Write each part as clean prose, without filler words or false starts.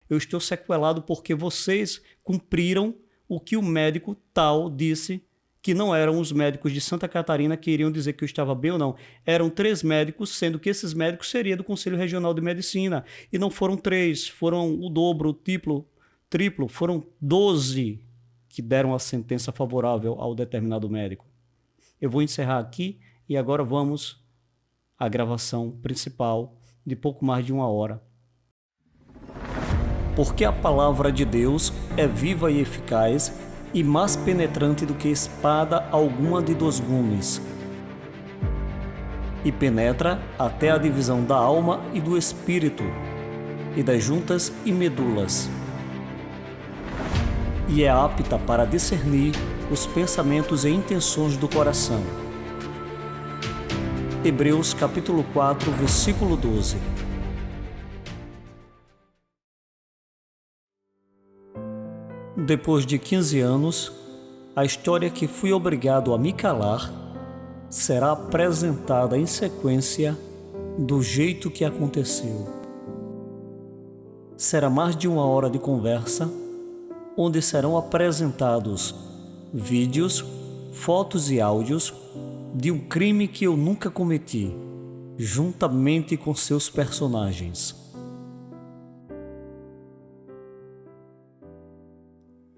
Eu estou sequelado porque vocês cumpriram o que o médico tal disse, que não eram os médicos de Santa Catarina que iriam dizer que eu estava bem ou não. Eram 3 médicos, sendo que esses médicos seriam do Conselho Regional de Medicina. E não foram 3, foram o dobro, o triplo, foram 12 que deram a sentença favorável ao determinado médico. Eu vou encerrar aqui e agora vamos à gravação principal de pouco mais de 1 hora. Porque a palavra de Deus é viva e eficaz e mais penetrante do que espada alguma de 2 gumes, e penetra até a divisão da alma e do espírito, e das juntas e medulas, e é apta para discernir os pensamentos e intenções do coração. Hebreus capítulo 4, versículo 12. Depois de 15 anos, a história que fui obrigado a me calar será apresentada em sequência do jeito que aconteceu. Será mais de 1 hora de conversa, onde serão apresentados vídeos, fotos e áudios de um crime que eu nunca cometi, juntamente com seus personagens.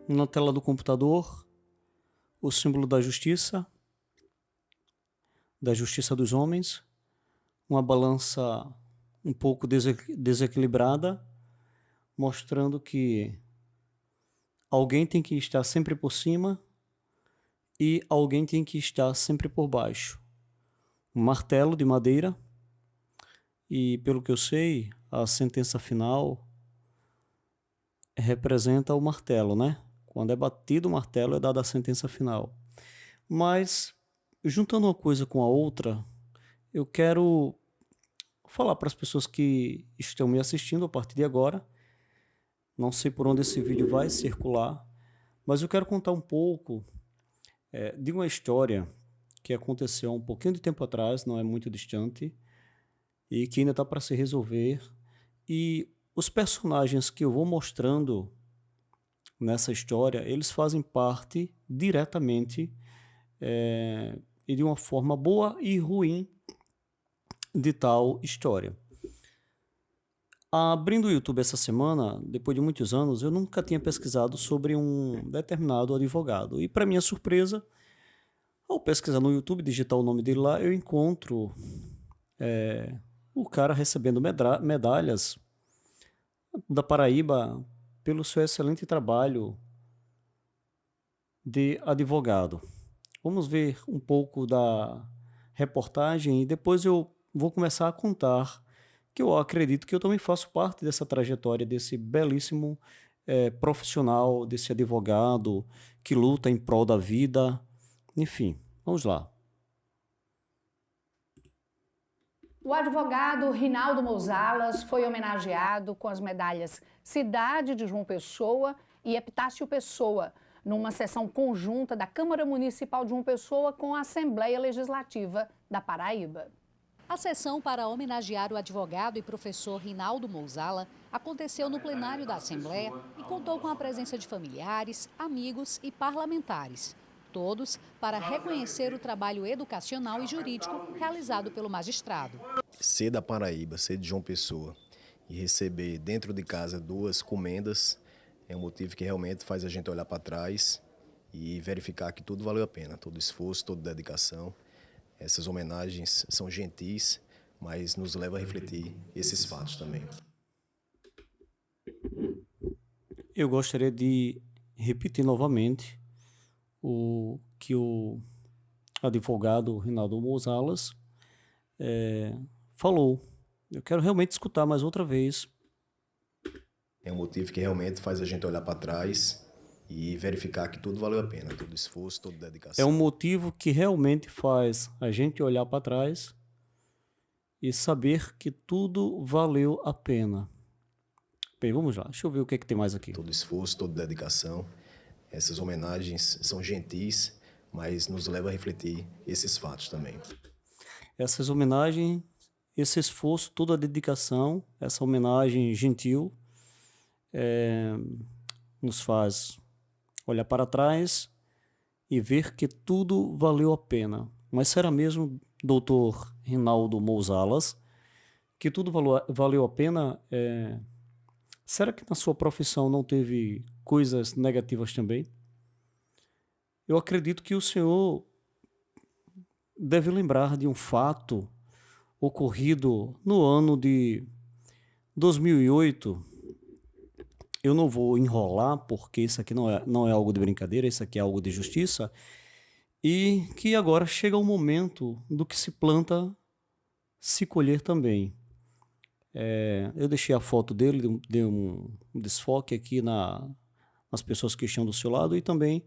Na tela do computador, o símbolo da justiça dos homens, uma balança um pouco desequilibrada, mostrando que alguém tem que estar sempre por cima e alguém tem que estar sempre por baixo. Um martelo de madeira e, pelo que eu sei, a sentença final representa o martelo, né? Quando é batido o martelo é dada a sentença final. Mas, juntando uma coisa com a outra, eu quero falar para as pessoas que estão me assistindo a partir de agora. Não sei por onde esse vídeo vai circular, mas eu quero contar um pouco de uma história que aconteceu há um pouquinho de tempo atrás, não é muito distante, e que ainda está para se resolver. E os personagens que eu vou mostrando nessa história, eles fazem parte diretamente e de uma forma boa e ruim de tal história. Abrindo o YouTube essa semana, depois de muitos anos, eu nunca tinha pesquisado sobre um determinado advogado. E, para minha surpresa, ao pesquisar no YouTube, digitar o nome dele lá, eu encontro o cara recebendo medalhas da Paraíba pelo seu excelente trabalho de advogado. Vamos ver um pouco da reportagem e depois eu vou começar a contar que eu acredito que eu também faço parte dessa trajetória, desse belíssimo profissional, desse advogado que luta em prol da vida. Enfim, vamos lá. O advogado Rinaldo Mouzalas foi homenageado com as medalhas Cidade de João Pessoa e Epitácio Pessoa, numa sessão conjunta da Câmara Municipal de João Pessoa com a Assembleia Legislativa da Paraíba. A sessão para homenagear o advogado e professor Rinaldo Mouzala aconteceu no plenário da Assembleia e contou com a presença de familiares, amigos e parlamentares. Todos para reconhecer o trabalho educacional e jurídico realizado pelo magistrado. Ser da Paraíba, ser de João Pessoa e receber dentro de casa 2 comendas é um motivo que realmente faz a gente olhar para trás e verificar que tudo valeu a pena, todo esforço, toda dedicação. Essas homenagens são gentis, mas nos levam a refletir esses fatos também. Eu gostaria de repetir novamente o que o advogado Rinaldo Mouzalas falou. Eu quero realmente escutar mais outra vez. É um motivo que realmente faz a gente olhar para trás e verificar que tudo valeu a pena, todo esforço, toda dedicação. É um motivo que realmente faz a gente olhar para trás e saber que tudo valeu a pena. Bem, vamos lá. Deixa eu ver o que tem mais aqui. Todo esforço, toda dedicação. Essas homenagens são gentis, mas nos levam a refletir esses fatos também. Essas homenagens, esse esforço, toda a dedicação, essa homenagem gentil, nos faz olhar para trás e ver que tudo valeu a pena. Mas será mesmo, doutor Rinaldo Mouzalas, que tudo valeu a pena? Será que na sua profissão não teve coisas negativas também? Eu acredito que o senhor deve lembrar de um fato ocorrido no ano de 2008. Eu não vou enrolar, porque isso aqui não é algo de brincadeira, isso aqui é algo de justiça, e que agora chega o momento do que se planta, se colher também. Eu deixei a foto dele, dei um desfoque aqui nas pessoas que estão do seu lado, e também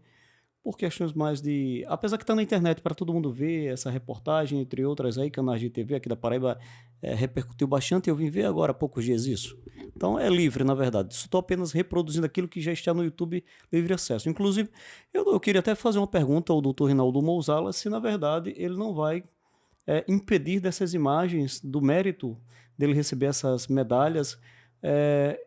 por questões mais de... Apesar que está na internet para todo mundo ver essa reportagem, entre outras aí, canais de TV aqui da Paraíba repercutiu bastante, eu vim ver agora há poucos dias isso. Então é livre, na verdade. Estou apenas reproduzindo aquilo que já está no YouTube, livre acesso. Inclusive, eu queria até fazer uma pergunta ao doutor Rinaldo Mouzalas, se na verdade ele não vai impedir dessas imagens, do mérito dele receber essas medalhas,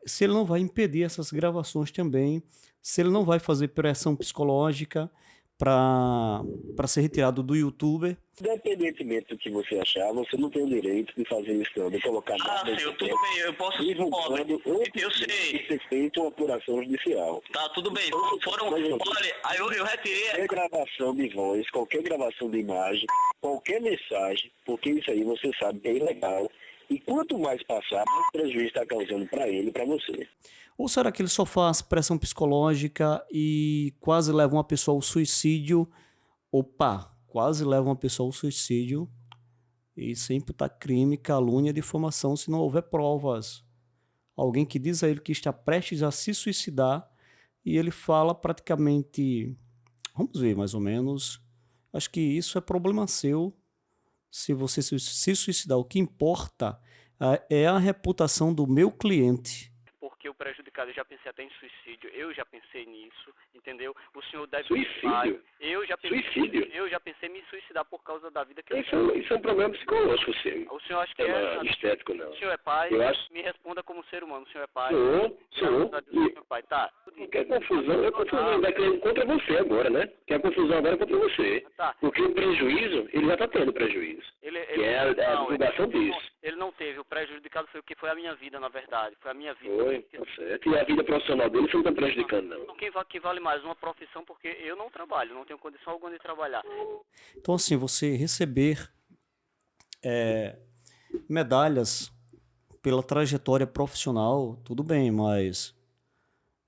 se ele não vai impedir essas gravações também, se ele não vai fazer pressão psicológica para ser retirado do YouTube. Independentemente do que você achar, você não tem o direito de fazer isso, não, de colocar nada. Senhor, tudo bem, eu posso divulgando eu sei. ser feito uma apuração judicial. Tá, tudo bem. Olha, aí eu retirei. Qualquer gravação de voz, qualquer gravação de imagem, qualquer mensagem, porque isso aí você sabe que é ilegal. E quanto mais passar, mais prejuízo está causando para ele e para você. Ou será que ele só faz pressão psicológica e quase leva uma pessoa ao suicídio? Opa, quase leva uma pessoa ao suicídio e sem imputar crime, calúnia, difamação, se não houver provas. Alguém que diz a ele que está prestes a se suicidar e ele fala praticamente, vamos ver mais ou menos, acho que isso é problema seu. Se você se suicidar, o que importa é a reputação do meu cliente. Porque o prejudicado, eu já pensei até em suicídio, eu já pensei nisso, entendeu? O senhor deve... Suicídio? Eu já pensei em me suicidar por causa da vida que isso é um problema psicológico, sim. O senhor acha que estético, não. O senhor é pai? Me responda como ser humano, o senhor é pai? Sou. Meu pai, tá. Porque a confusão vai querendo contra você agora, né? Que a confusão agora é contra você. Tá. Porque o prejuízo, ele já está tendo prejuízo. Que é a divulgação disso. Ele não teve, o prejudicado foi o que foi a minha vida, na verdade. Foi a minha vida. Foi, tá certo. E a vida profissional dele você não está prejudicando, não. Então, quem vale mais? Uma profissão, porque eu não trabalho, não tenho condição alguma de trabalhar. Então, assim, você receber medalhas pela trajetória profissional, tudo bem, mas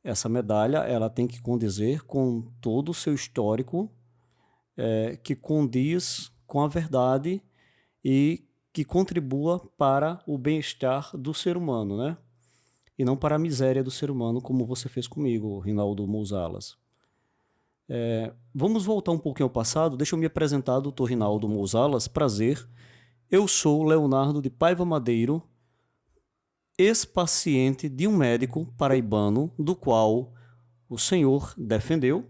essa medalha ela tem que condizer com todo o seu histórico, que condiz com a verdade e que contribua para o bem-estar do ser humano, né? E não para a miséria do ser humano, como você fez comigo, Rinaldo Mouzalas. Vamos voltar um pouquinho ao passado. Deixa eu me apresentar, doutor Rinaldo Mouzalas. Prazer. Eu sou Leonardo de Paiva Madeiro, ex-paciente de um médico paraibano, do qual o senhor defendeu.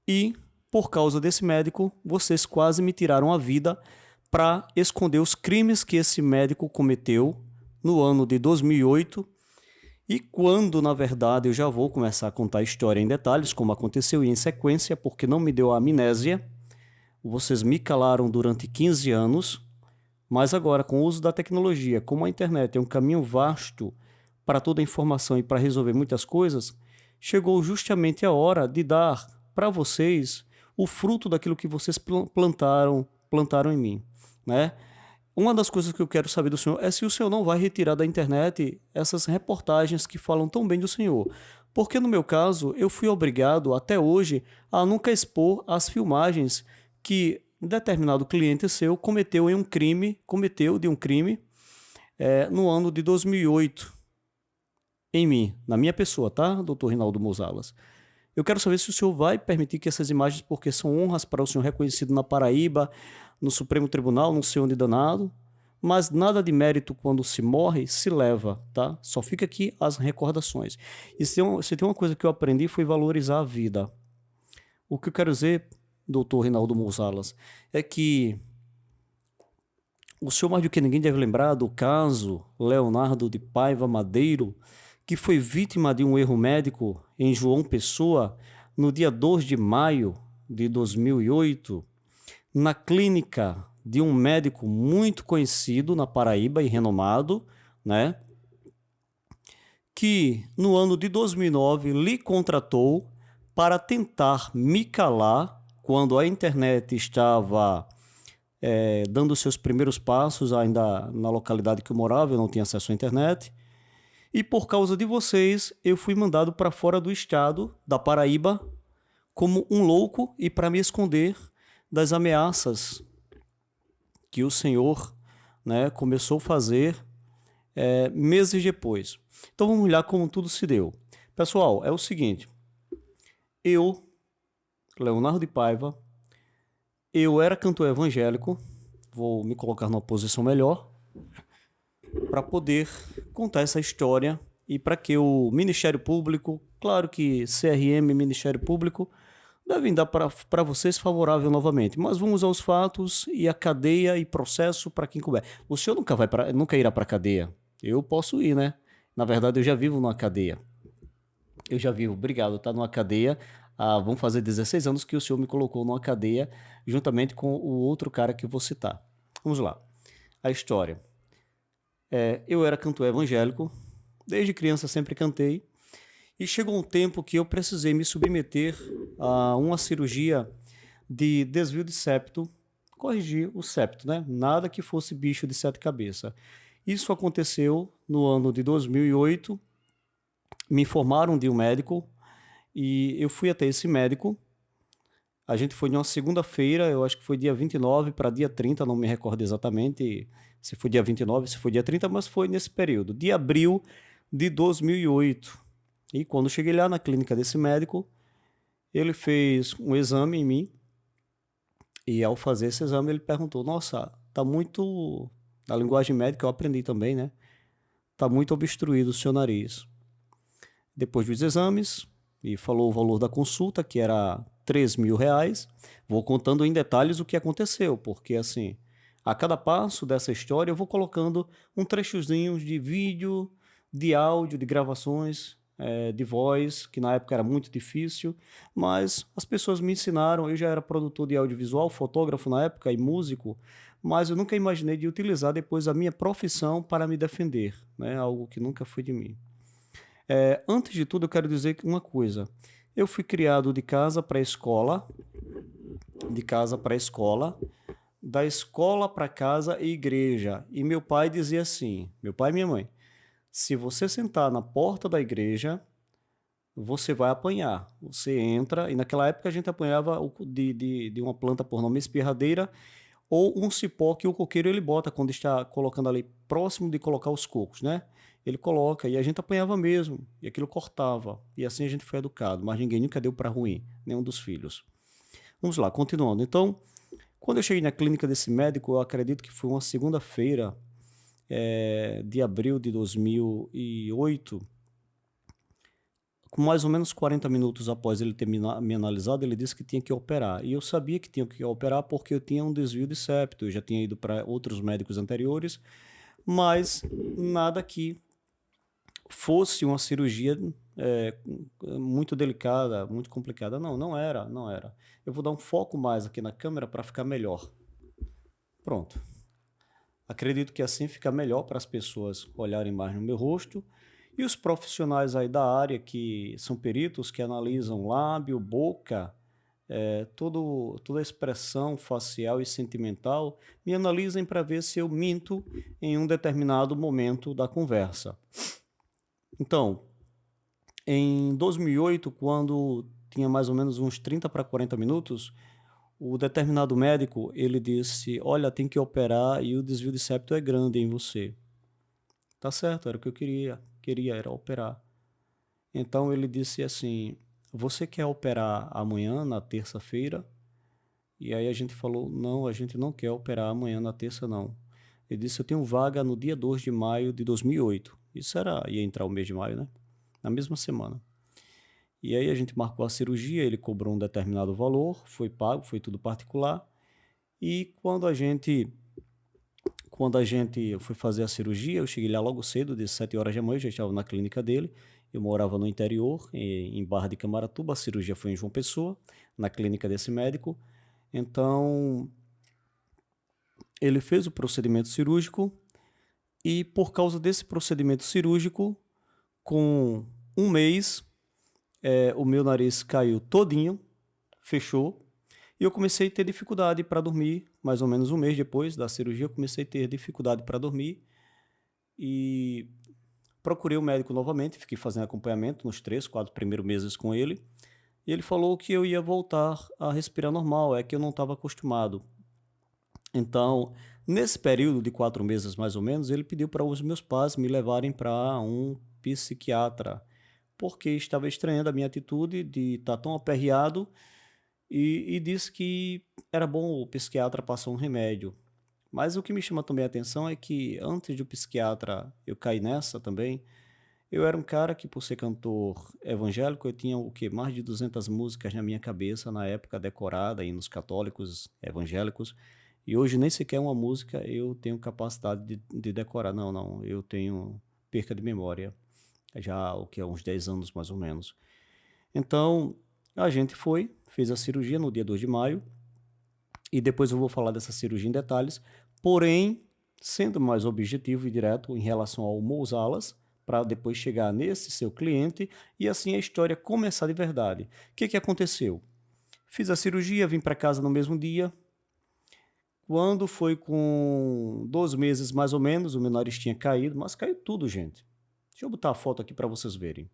E, por causa desse médico, vocês quase me tiraram a vida para esconder os crimes que esse médico cometeu no ano de 2008. E quando, na verdade, eu já vou começar a contar a história em detalhes, como aconteceu e em sequência, porque não me deu a amnésia. Vocês me calaram durante 15 anos, mas agora, com o uso da tecnologia, como a internet é um caminho vasto para toda a informação e para resolver muitas coisas, chegou justamente a hora de dar para vocês o fruto daquilo que vocês plantaram em mim, né? Uma das coisas que eu quero saber do senhor é se o senhor não vai retirar da internet essas reportagens que falam tão bem do senhor. Porque no meu caso, eu fui obrigado até hoje a nunca expor as filmagens que determinado cliente seu cometeu de um crime no ano de 2008 em mim, na minha pessoa, tá, doutor Rinaldo Mouzalas? Eu quero saber se o senhor vai permitir que essas imagens, porque são honras para o senhor reconhecido na Paraíba, no Supremo Tribunal, não sei onde danado, mas nada de mérito quando se morre, se leva, tá? Só fica aqui as recordações. E se tem uma coisa que eu aprendi foi valorizar a vida. O que eu quero dizer, doutor Rinaldo Mouzalas, é que o senhor mais do que ninguém deve lembrar do caso Leonardo de Paiva Madeiro, que foi vítima de um erro médico em João Pessoa no dia 2 de maio de 2008, na clínica de um médico muito conhecido na Paraíba e renomado, né? Que no ano de 2009 lhe contratou para tentar me calar quando a internet estava dando seus primeiros passos ainda na localidade que eu morava, eu não tinha acesso à internet. E por causa de vocês, eu fui mandado para fora do estado da Paraíba como um louco e para me esconder das ameaças que o senhor, né, começou a fazer meses depois. Então vamos olhar como tudo se deu. Pessoal, é o seguinte, eu, Leonardo de Paiva, eu era cantor evangélico, vou me colocar numa posição melhor, para poder contar essa história e para que o Ministério Público, claro que CRM e Ministério Público, devem dar para vocês favorável novamente. Mas vamos aos fatos e a cadeia e processo para quem couber. O senhor nunca irá para a cadeia. Eu posso ir, né? Na verdade, eu já vivo numa cadeia. Eu já vivo, obrigado, tá numa cadeia. Vão fazer 16 anos que o senhor me colocou numa cadeia juntamente com o outro cara que eu vou citar. Vamos lá. A história. Eu era cantor evangélico, desde criança sempre cantei, e chegou um tempo que eu precisei me submeter a uma cirurgia de desvio de septo, corrigir o septo, né? Nada que fosse bicho de 7 cabeças. Isso aconteceu no ano de 2008, me informaram de um médico, e eu fui até esse médico. A gente foi em uma segunda-feira, eu acho que foi dia 29 para dia 30, não me recordo exatamente se foi dia 29, se foi dia 30, mas foi nesse período, de abril de 2008. E quando cheguei lá na clínica desse médico, ele fez um exame em mim, e ao fazer esse exame ele perguntou, nossa, tá muito, na linguagem médica eu aprendi também, né? Tá muito obstruído o seu nariz. Depois dos exames, e falou o valor da consulta, que era R$ 3.000. Vou contando em detalhes o que aconteceu, porque assim, a cada passo dessa história eu vou colocando um trechozinho de vídeo, de áudio, de gravações, de voz, que na época era muito difícil, mas as pessoas me ensinaram. Eu já era produtor de audiovisual, fotógrafo na época e músico, mas eu nunca imaginei de utilizar depois a minha profissão para me defender, né? Algo que nunca foi de mim. Antes de tudo, eu quero dizer uma coisa. Eu fui criado de casa para a escola, da escola para casa e igreja. E meu pai dizia assim, meu pai e minha mãe, se você sentar na porta da igreja, você vai apanhar. Você entra, e naquela época a gente apanhava de uma planta por nome espirradeira, ou um cipó que o coqueiro ele bota quando está colocando ali próximo de colocar os cocos, né? Ele coloca e a gente apanhava mesmo, e aquilo cortava. E assim a gente foi educado, mas ninguém nunca deu para ruim, nenhum dos filhos. Vamos lá, continuando. Então, quando eu cheguei na clínica desse médico, eu acredito que foi uma segunda-feira de abril de 2008, com mais ou menos 40 minutos após ele ter me analisado, ele disse que tinha que operar. E eu sabia que tinha que operar porque eu tinha um desvio de septo, eu já tinha ido para outros médicos anteriores, mas nada que fosse uma cirurgia muito delicada, muito complicada. Não era. Eu vou dar um foco mais aqui na câmera para ficar melhor. Pronto. Acredito que assim fica melhor para as pessoas olharem mais no meu rosto. E os profissionais aí da área, que são peritos, que analisam lábio, boca, toda a expressão facial e sentimental, me analisem para ver se eu minto em um determinado momento da conversa. Então, em 2008, quando tinha mais ou menos uns 30 para 40 minutos, o determinado médico, ele disse, olha, tem que operar e o desvio de septo é grande em você. Tá certo, era o que eu queria era operar. Então ele disse assim, você quer operar amanhã, na terça-feira? E aí a gente falou, não, a gente não quer operar amanhã na terça, não. Ele disse, eu tenho vaga no dia 2 de maio de 2008. Isso ia entrar o mês de maio, né? Na mesma semana. E aí a gente marcou a cirurgia, ele cobrou um determinado valor, foi pago, foi tudo particular. E quando a gente quando eu fui fazer a cirurgia, eu cheguei lá logo cedo, de 7 horas da manhã, eu já estava na clínica dele. Eu morava no interior, em Barra de Camaratuba. A cirurgia foi em João Pessoa, na clínica desse médico. Então, ele fez o procedimento cirúrgico e, por causa desse procedimento cirúrgico, com um mês, o meu nariz caiu todinho, fechou, e eu comecei a ter dificuldade para dormir. Mais ou menos um mês depois da cirurgia, eu comecei a ter dificuldade para dormir e procurei o médico novamente, fiquei fazendo acompanhamento nos 3, 4 primeiros meses com ele, e ele falou que eu ia voltar a respirar normal, é que eu não estava acostumado. Então, nesse período de 4 meses mais ou menos, ele pediu para os meus pais me levarem para um psiquiatra, porque estava estranhando a minha atitude de estar tão aperreado, e disse que era bom o psiquiatra passar um remédio. Mas o que me chama também a atenção é que antes do psiquiatra eu cair nessa também, eu era um cara que, por ser cantor evangélico, eu tinha o quê? Mais de 200 músicas na minha cabeça na época, decorada, hinos católicos, evangélicos, e hoje nem sequer uma música eu tenho capacidade de decorar. Não, não, eu tenho perca de memória, já o que há uns 10 anos mais ou menos. Então, a gente fez a cirurgia no dia 2 de maio, e depois eu vou falar dessa cirurgia em detalhes, porém, sendo mais objetivo e direto em relação ao Mous Alas, para depois chegar nesse seu cliente, e assim a história começar de verdade. O que aconteceu? Fiz a cirurgia, vim para casa no mesmo dia. Quando foi com 2 meses mais ou menos, o meu nariz tinha caído, mas caiu tudo, gente. Deixa eu botar a foto aqui para vocês verem.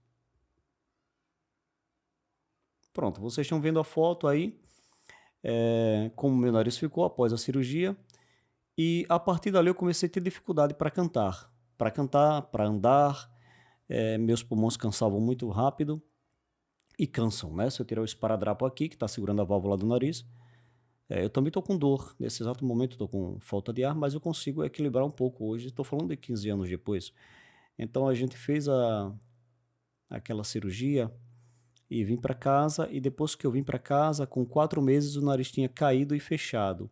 Pronto, vocês estão vendo a foto aí, como meu nariz ficou após a cirurgia. E a partir dali eu comecei a ter dificuldade para cantar, para andar. Meus pulmões cansavam muito rápido e cansam, né? Se eu tirar o esparadrapo aqui, que está segurando a válvula do nariz, eu também estou com dor. Nesse exato momento estou com falta de ar, mas eu consigo equilibrar um pouco hoje. Estou falando de 15 anos depois. Então a gente fez aquela cirurgia e vim para casa, e depois que eu vim para casa, com 4 meses o nariz tinha caído e fechado.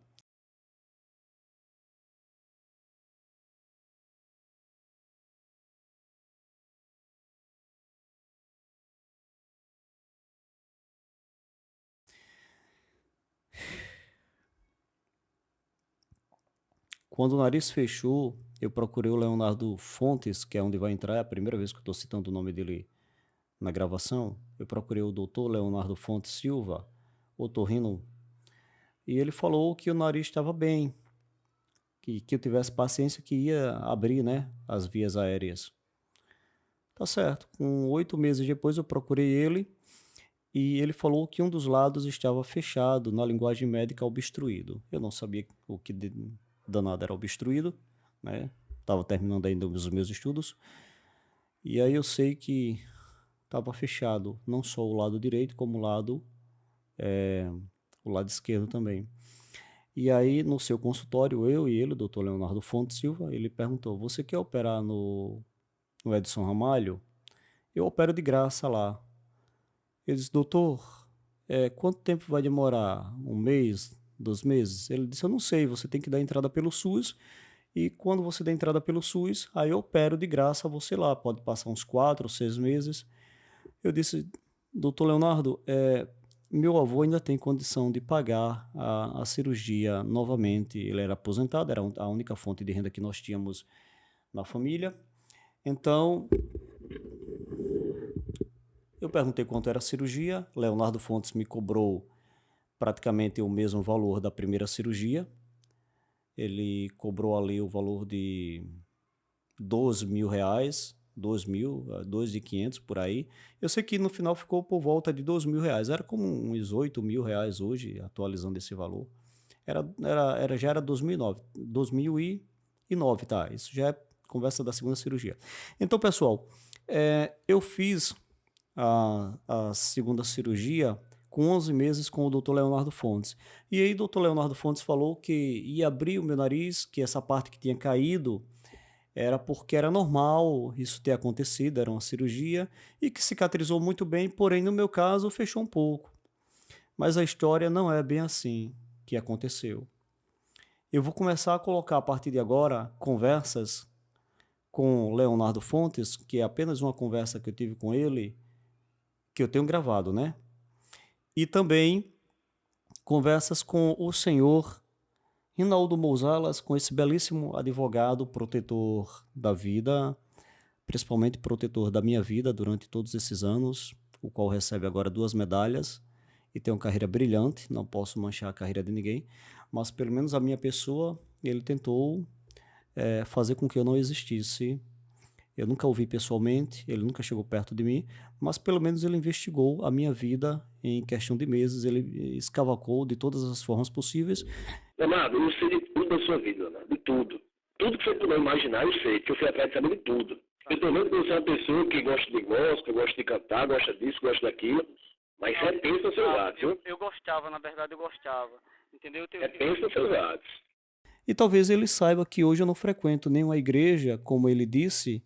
Quando o nariz fechou, eu procurei o Leonardo Fontes, que é onde vai entrar, é a primeira vez que eu estou citando o nome dele na gravação. Eu procurei o doutor Leonardo Fontes Silva, otorrino, e ele falou que o nariz estava bem, que eu tivesse paciência, que ia abrir, né, as vias aéreas. Tá certo. Com 8 meses depois eu procurei ele, e ele falou que um dos lados estava fechado, na linguagem médica obstruído. Eu não sabia o que danado era obstruído, né? Estava terminando ainda os meus estudos. E aí eu sei que estava fechado, não só o lado direito, como o lado esquerdo também. E aí, no seu consultório, eu e ele, o doutor Leonardo Fontes Silva, ele perguntou: você quer operar no Edson Ramalho? Eu opero de graça lá. Ele disse: doutor, quanto tempo vai demorar? 1 mês? 2 meses? Ele disse: eu não sei, você tem que dar entrada pelo SUS, e quando você der entrada pelo SUS, aí eu opero de graça você lá, pode passar uns 4 ou 6 meses. Eu disse: doutor Leonardo, meu avô ainda tem condição de pagar a cirurgia novamente. Ele era aposentado, era a única fonte de renda que nós tínhamos na família. Então, eu perguntei quanto era a cirurgia. Leonardo Fontes me cobrou praticamente o mesmo valor da primeira cirurgia. Ele cobrou ali o valor de R$ 12.000, 2.500 por aí. Eu sei que no final ficou por volta de R$ 2.000. Era como uns R$ 8.000 hoje, atualizando esse valor. Já era 2009. 2009, tá? Isso já é conversa da segunda cirurgia. Então, pessoal, eu fiz a segunda cirurgia com 11 meses com o Dr. Leonardo Fontes. E aí o Dr. Leonardo Fontes falou que ia abrir o meu nariz, que essa parte que tinha caído era porque era normal isso ter acontecido, era uma cirurgia, e que cicatrizou muito bem, porém no meu caso fechou um pouco. Mas a história não é bem assim que aconteceu. Eu vou começar a colocar a partir de agora conversas com Leonardo Fontes, que é apenas uma conversa que eu tive com ele, que eu tenho gravado, né? E também conversas com o senhor Rinaldo Mouzalas, com esse belíssimo advogado, protetor da vida, principalmente protetor da minha vida durante todos esses anos, o qual recebe agora 2 medalhas e tem uma carreira brilhante, não posso manchar a carreira de ninguém, mas pelo menos a minha pessoa, ele tentou fazer com que eu não existisse. Eu nunca o vi pessoalmente, ele nunca chegou perto de mim, mas pelo menos ele investigou a minha vida em questão de meses, ele escavacou de todas as formas possíveis. Leonardo, eu sei de tudo da sua vida, Leonardo, de tudo. Tudo que você puder imaginar, eu sei, que eu fui atrás de saber de tudo. Eu tô vendo que você é uma pessoa que gosta de gospel, gosta de cantar, gosta disso, gosta daquilo, mas repensa nos seus atos, viu? Eu gostava, na verdade, eu gostava. Entendeu? Repensa nos seus atos. E talvez ele saiba que hoje eu não frequento nenhuma igreja, como ele disse,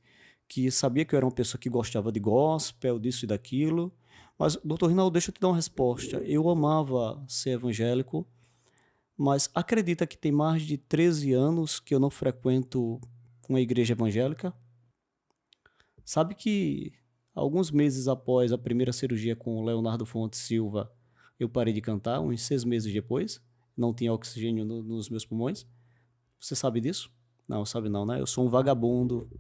que sabia que eu era uma pessoa que gostava de gospel, disso e daquilo. Mas, doutor Rinaldo, deixa eu te dar uma resposta. Eu amava ser evangélico, mas acredita que tem mais de 13 anos que eu não frequento uma igreja evangélica? Sabe que alguns meses após a primeira cirurgia com o Leonardo Fontes Silva, eu parei de cantar, uns 6 meses depois, não tinha oxigênio nos meus pulmões? Você sabe disso? Não, sabe não, né? Eu sou um vagabundo,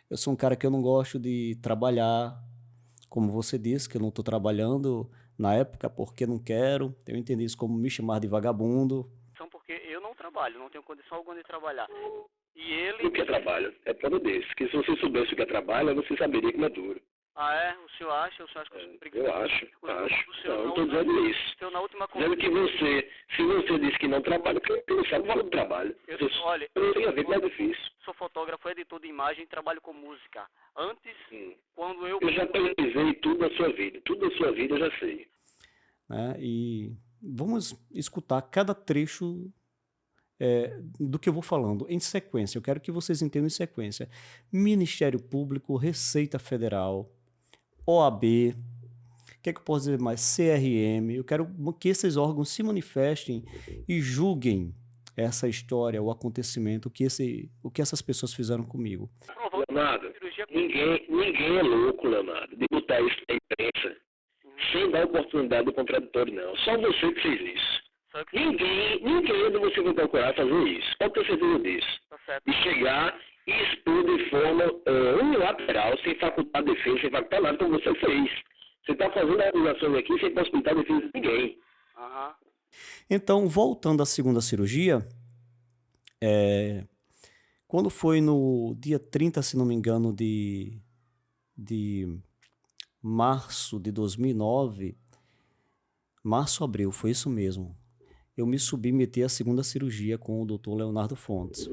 eu sou um cara que eu não gosto de trabalhar, como você disse, que eu não estou trabalhando na época porque não quero, eu entendi isso como me chamar de vagabundo. Porque eu não trabalho, não tenho condição alguma de trabalhar. E ele... O que é trabalho? É todo desse. Que se você soubesse o que é trabalho, você saberia que não é duro. Ah, é? O senhor acha que eu sou preguiçoso? Eu acho. O senhor Não, estou dizendo isso. O senhor na última Dizendo que você, se você disse que não trabalha, porque não sabe o valor do trabalho. Olha, não tem a ver, mais difícil. Sou fotógrafo, editor de imagem e trabalho com música. Antes, quando eu... Eu já pesquisei tudo da sua vida. Tudo da sua vida eu já sei. E vamos escutar cada trecho do que eu vou falando em sequência. Eu quero que vocês entendam em sequência. Ministério Público, Receita Federal, OAB, o que é que eu posso dizer mais? CRM. Eu quero que esses órgãos se manifestem e julguem essa história, o acontecimento, o que essas pessoas fizeram comigo. Leonardo, ninguém é louco, Leonardo, de botar isso na imprensa sem dar oportunidade do contraditório, não. Só você que fez isso. Ninguém de você vai procurar fazer isso. Pode ter certeza disso. E chegar e expor de forma unilateral, sem facultar defesa, sem facultar nada, como você fez. Você está fazendo acusações aqui sem possibilitar defesa de ninguém. Então, voltando à segunda cirurgia, quando foi no dia 30, se não me engano, de março de 2009, março, abril, foi isso mesmo, eu me submeti à segunda cirurgia com o Dr. Leonardo Fontes.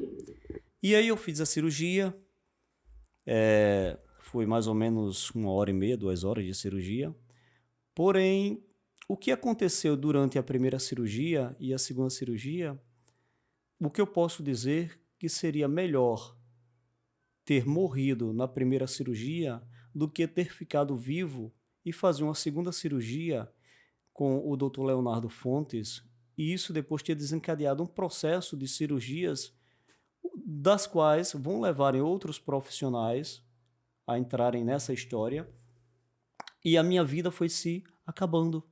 E aí eu fiz a cirurgia, foi mais ou menos 1h30, 2 horas de cirurgia. Porém, o que aconteceu durante a primeira cirurgia e a segunda cirurgia, o que eu posso dizer que seria melhor ter morrido na primeira cirurgia do que ter ficado vivo e fazer uma segunda cirurgia com o Dr. Leonardo Fontes, e isso depois ter desencadeado um processo de cirurgias das quais vão levar outros profissionais a entrarem nessa história, e a minha vida foi se acabando.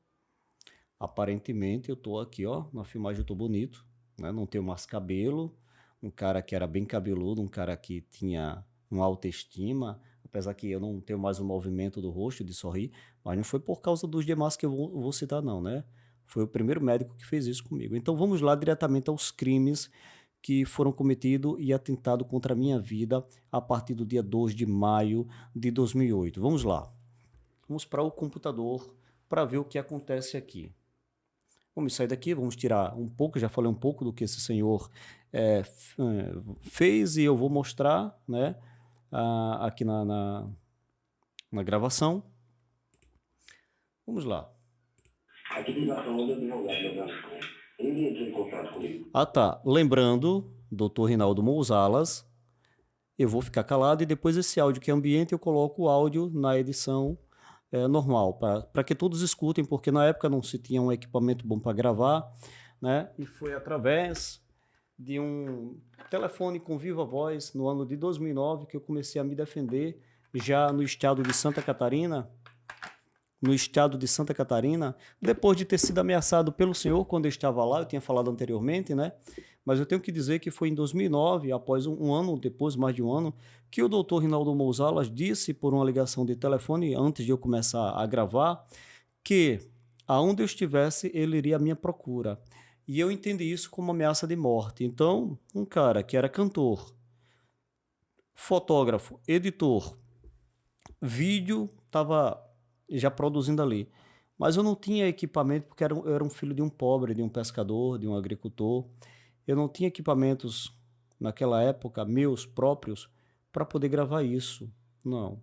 Aparentemente eu estou aqui, ó, na filmagem eu estou bonito, né? Não tenho mais cabelo, um cara que era bem cabeludo, um cara que tinha uma autoestima, apesar que eu não tenho mais o movimento do rosto de sorrir, mas não foi por causa dos demais que eu vou citar não, né? Foi o primeiro médico que fez isso comigo. Então vamos lá diretamente aos crimes que foram cometidos e atentado contra a minha vida a partir do dia 2 de maio de 2008. Vamos lá. Vamos para o computador para ver o que acontece aqui. Vamos sair daqui, vamos tirar um pouco, já falei um pouco do que esse senhor fez e eu vou mostrar, né, aqui na gravação. Vamos lá. Tá. Lembrando, Dr. Rinaldo Mouzalas, eu vou ficar calado e depois esse áudio que é ambiente eu coloco o áudio na edição normal, para que todos escutem, porque na época não se tinha um equipamento bom para gravar, né? E foi através de um telefone com viva voz no ano de 2009 que eu comecei a me defender já no estado de Santa Catarina, depois de ter sido ameaçado pelo senhor quando eu estava lá, eu tinha falado anteriormente, né? Mas eu tenho que dizer que foi em 2009, após um ano depois, mais de um ano, que o doutor Rinaldo Mouzalas disse por uma ligação de telefone, antes de eu começar a gravar, que aonde eu estivesse, ele iria à minha procura. E eu entendi isso como ameaça de morte. Então, um cara que era cantor, fotógrafo, editor, vídeo, estava já produzindo ali. Mas eu não tinha equipamento porque eu era um filho de um pobre, de um pescador, de um agricultor. Eu não tinha equipamentos naquela época, meus próprios, para poder gravar isso. Não.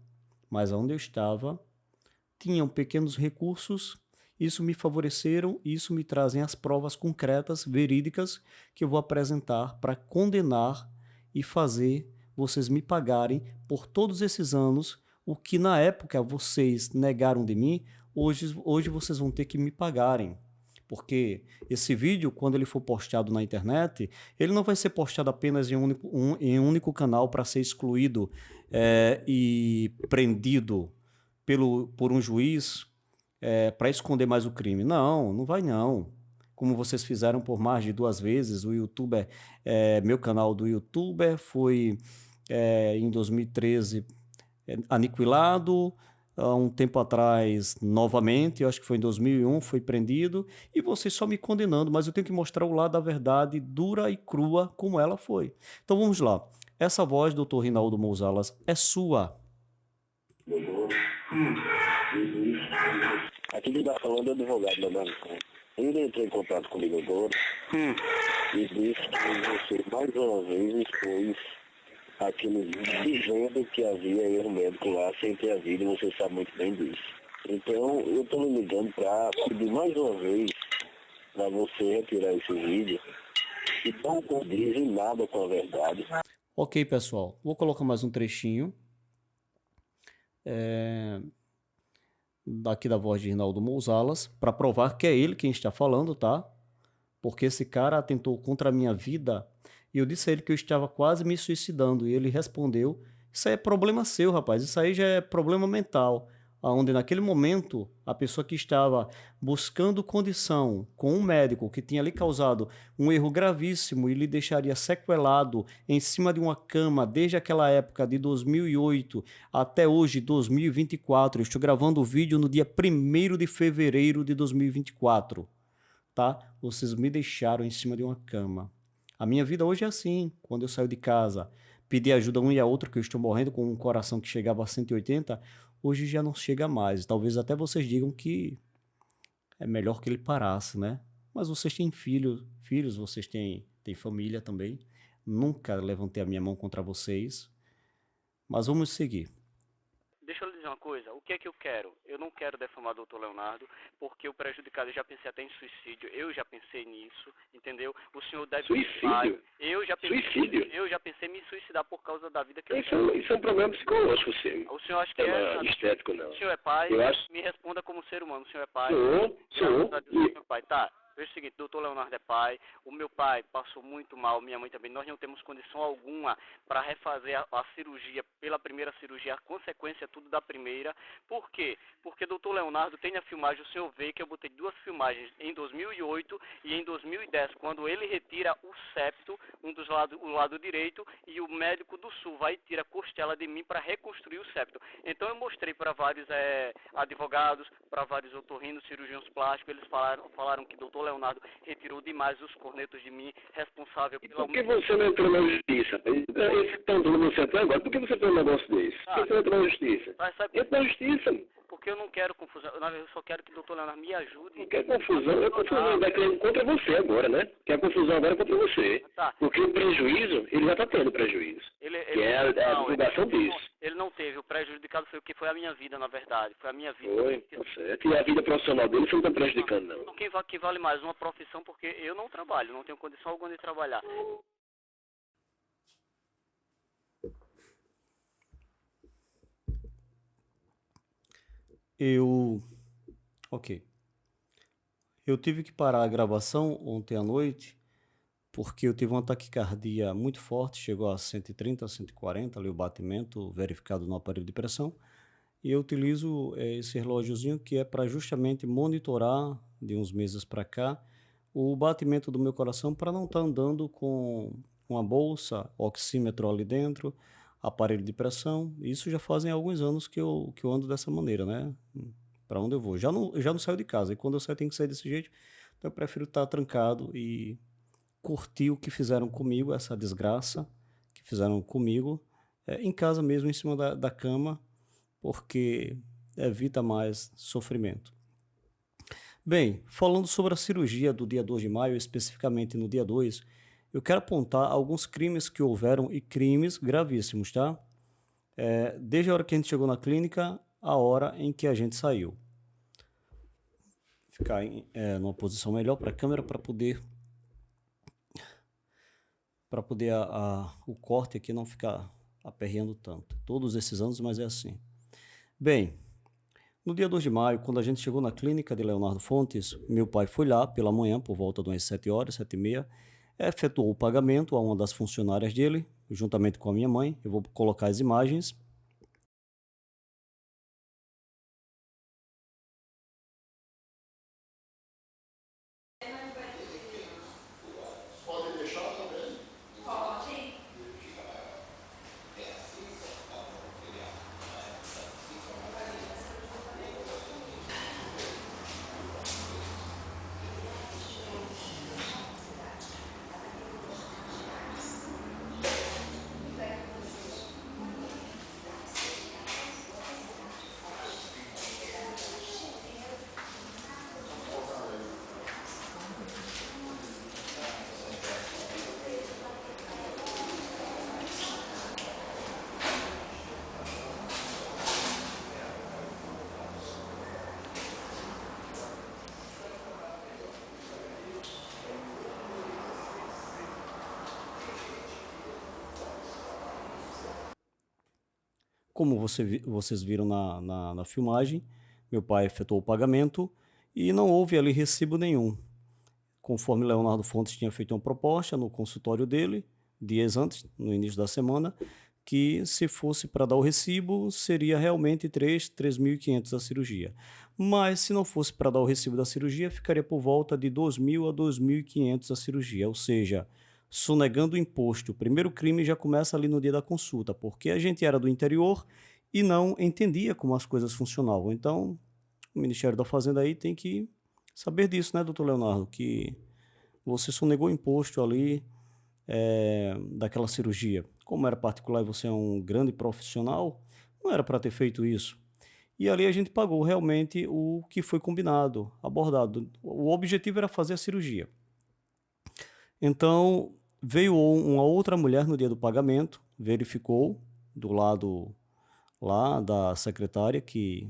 Mas onde eu estava, tinham pequenos recursos, isso me favoreceram, isso me trazem as provas concretas, verídicas, que eu vou apresentar para condenar e fazer vocês me pagarem por todos esses anos, o que na época vocês negaram de mim, hoje vocês vão ter que me pagarem. Porque esse vídeo, quando ele for postado na internet, ele não vai ser postado apenas em um único canal para ser excluído e prendido por um juiz para esconder mais o crime. Não, não vai não. Como vocês fizeram por mais de 2 vezes, o YouTuber, meu canal do YouTuber foi em 2013 aniquilado, há um tempo atrás novamente, eu acho que foi em 2001, foi prendido, e vocês só me condenando, mas eu tenho que mostrar o lado da verdade dura e crua como ela foi. Então vamos lá. Essa voz, doutor Rinaldo Mouzalas, é sua. Aqui que está falando é o advogado da Banco. Ele entrou em contato comigo agora e disse que você mais uma vez expôs aqui no vídeo dizendo que havia erro médico lá sem ter havido, e você sabe muito bem disso. Então eu estou me ligando para pedir mais uma vez para você retirar esse vídeo que não condiz em nada com a verdade. Ok, pessoal, vou colocar mais um trechinho daqui da voz de Rinaldo Mouzalas para provar que é ele quem está falando, tá? Porque esse cara atentou contra a minha vida e eu disse a ele que eu estava quase me suicidando e ele respondeu: isso aí é problema seu, rapaz, isso aí já é problema mental. Onde naquele momento a pessoa que estava buscando condição com um médico que tinha lhe causado um erro gravíssimo e lhe deixaria sequelado em cima de uma cama desde aquela época de 2008 até hoje, 2024. Eu estou gravando o vídeo no dia 1º de fevereiro de 2024, tá? Vocês me deixaram em cima de uma cama. A minha vida hoje é assim, quando eu saio de casa, pedir ajuda a um e a outro, que eu estou morrendo com um coração que chegava a 180, hoje já não chega mais. Talvez até vocês digam que é melhor que ele parasse, né? Mas vocês têm filhos, vocês têm família também. Nunca levantei a minha mão contra vocês. Mas vamos seguir. Deixa eu lhe dizer uma coisa, o que é que eu quero? Eu não quero defamar o doutor Leonardo, porque o prejudicado, eu já pensei até em suicídio, eu já pensei nisso, entendeu? O senhor deve... Suicídio? Eu já pensei em me suicidar por causa da vida que eu tenho. Isso é um problema psicológico, sim. O senhor acha que é estético, não. O senhor é pai? Eu acho... Me responda como ser humano, o senhor é pai? Sou. Meu pai, tá. Veja o seguinte, doutor Leonardo é pai, o meu pai passou muito mal, minha mãe também, nós não temos condição alguma para refazer a cirurgia, pela primeira cirurgia, a consequência tudo da primeira. Por quê? Porque doutor Leonardo tem a filmagem, o senhor vê que eu botei 2 filmagens em 2008 e em 2010, quando ele retira o septo, o lado direito, e o médico do sul vai e tira a costela de mim para reconstruir o septo. Então eu mostrei para vários advogados, para vários otorrinos, cirurgiões plásticos, eles falaram que doutor Leonardo retirou demais os cornetos de mim, responsável pela... Por que você não entrou na justiça? Esse tanto no você até agora, por que você fez um negócio desse? Por que você não entrou na justiça? Entra na justiça. Porque eu não quero confusão, eu só quero que o doutor Leonardo me ajude. Não quer confusão, confusão vai querer contra você agora, né? Que a confusão agora é contra você. Tá. Porque o prejuízo, ele já está tendo prejuízo. Que é a divulgação disso. Ele não teve, o prejudicado foi o que foi a minha vida, na verdade. Foi a minha vida. Foi, tá certo. E a vida profissional dele você não está prejudicando, não. Quem vale mais? Uma profissão, porque eu não trabalho, não tenho condição alguma de trabalhar. Ok. Eu tive que parar a gravação ontem à noite porque eu tive uma taquicardia muito forte, chegou a 130, 140, ali o batimento verificado no aparelho de pressão, e eu utilizo esse relógiozinho que é para justamente monitorar, de uns meses para cá, o batimento do meu coração para não estar andando com uma bolsa, oxímetro ali dentro, aparelho de pressão. Isso já fazem alguns anos que eu ando dessa maneira, né? Para onde eu vou. Já não saio de casa, e quando eu saio tem que sair desse jeito, então eu prefiro estar trancado e curtir o que fizeram comigo, essa desgraça que fizeram comigo, em casa mesmo, em cima da cama, porque evita mais sofrimento. Bem, falando sobre a cirurgia do dia 2 de maio, especificamente no dia 2, eu quero apontar alguns crimes que houveram e crimes gravíssimos, tá? Desde a hora que a gente chegou na clínica, a hora em que a gente saiu. Ficar numa posição melhor para a câmera para poder o corte aqui não ficar aperreando tanto. Todos esses anos, mas é assim. Bem, no dia 2 de maio, quando a gente chegou na clínica de Leonardo Fontes, meu pai foi lá pela manhã, por volta de umas 7 horas, 7h30, efetuou o pagamento a uma das funcionárias dele, juntamente com a minha mãe. Eu vou colocar as imagens. Como vocês viram na filmagem, meu pai efetuou o pagamento e não houve ali recibo nenhum. Conforme Leonardo Fontes tinha feito uma proposta no consultório dele, dias antes, no início da semana, que se fosse para dar o recibo, seria realmente 3.500 a cirurgia. Mas se não fosse para dar o recibo da cirurgia, ficaria por volta de 2.000 a 2.500 a cirurgia, ou seja, sonegando o imposto. O primeiro crime já começa ali no dia da consulta, porque a gente era do interior e não entendia como as coisas funcionavam. Então, o Ministério da Fazenda aí tem que saber disso, né, doutor Leonardo, que você sonegou o imposto ali daquela cirurgia. Como era particular e você é um grande profissional, não era para ter feito isso. E ali a gente pagou realmente o que foi combinado, abordado. O objetivo era fazer a cirurgia. Então, veio uma outra mulher no dia do pagamento, verificou do lado lá da secretária que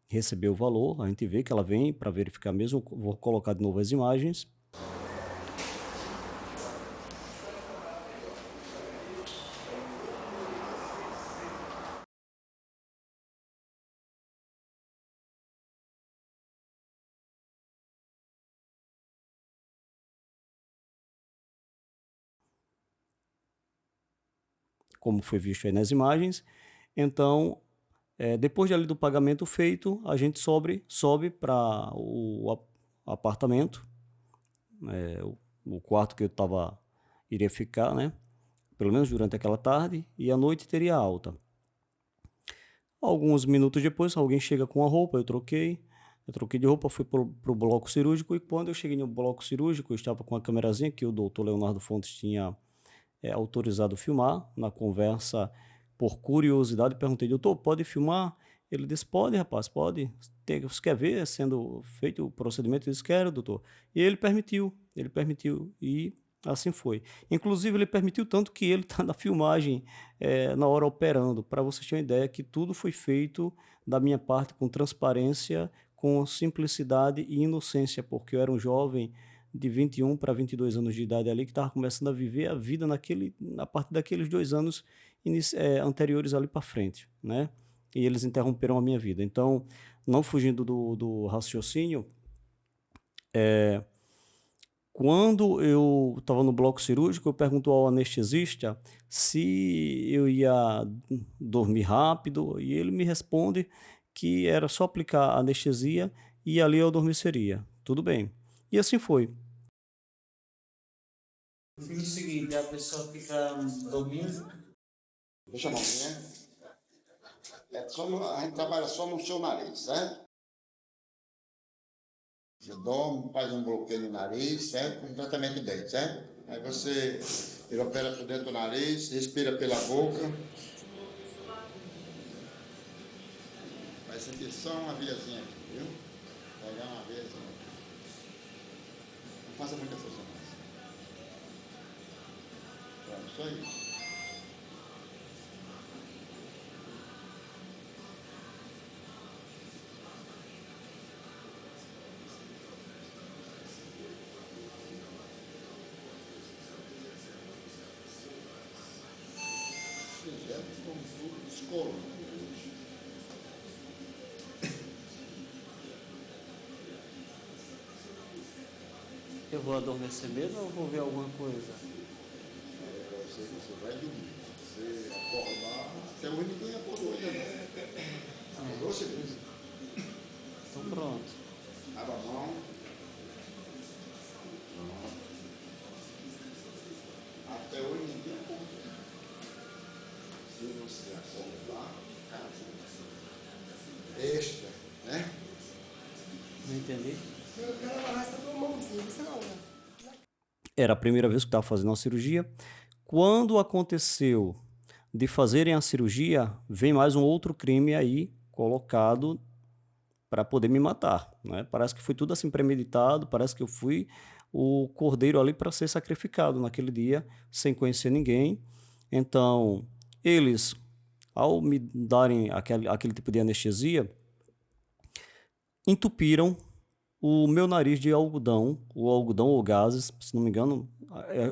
recebeu o valor. A gente vê que ela vem para verificar mesmo. Vou colocar de novo as imagens. Como foi visto aí nas imagens. Então, depois ali do pagamento feito, a gente sobe para o apartamento, o quarto que eu iria ficar, né? Pelo menos durante aquela tarde, e à noite teria alta. Alguns minutos depois, alguém chega com a roupa, eu troquei de roupa, fui para o bloco cirúrgico, e quando eu cheguei no bloco cirúrgico, eu estava com a câmerazinha que o doutor Leonardo Fontes tinha autorizado filmar. Na conversa, por curiosidade, perguntei: doutor, pode filmar? Ele disse: pode, rapaz, pode. Você quer ver sendo feito o procedimento? Eu disse: quero, doutor. E ele permitiu, e assim foi. Inclusive, ele permitiu tanto que ele está na filmagem na hora operando, para vocês terem uma ideia que tudo foi feito da minha parte com transparência, com simplicidade e inocência, porque eu era um jovem de 21 para 22 anos de idade ali, que estava começando a viver a vida a partir daqueles 2 anos anteriores ali para frente, né? E eles interromperam a minha vida. Então, não fugindo do raciocínio, Quando eu estava no bloco cirúrgico, eu pergunto ao anestesista se eu ia dormir rápido e ele me responde que era só aplicar a anestesia e ali eu adormeceria. Tudo bem. E assim foi. Fica o seguinte, a pessoa fica dormindo. Deixa a mãozinha. A gente trabalha só no seu nariz, certo? Você dorme, faz um bloqueio no nariz, certo? Com tratamento de dente, certo? Aí ele opera por dentro do nariz, respira pela boca. Vai sentir só uma viazinha aqui, viu? Pegar uma viazinha aqui. Não faça muita força mais. Pronto, só isso. Escuro. Eu vou adormecer mesmo ou vou ver alguma coisa? Você vai dormir. Você acordar. Até hoje ninguém acordou ainda. Acordou, você? Então pronto. Abra a mão. Até hoje ninguém acordou. Se você acordar, extra, né? Não entendi. Eu quero agarrar essa tua mãozinha, você não, né? Era a primeira vez que estava fazendo uma cirurgia. Quando aconteceu de fazerem a cirurgia, vem mais um outro crime aí colocado para poder me matar, né? Parece que foi tudo assim premeditado, parece que eu fui o cordeiro ali para ser sacrificado naquele dia, sem conhecer ninguém. Então, eles, ao me darem aquele tipo de anestesia, entupiram o meu nariz de algodão, o algodão ou gases, se não me engano,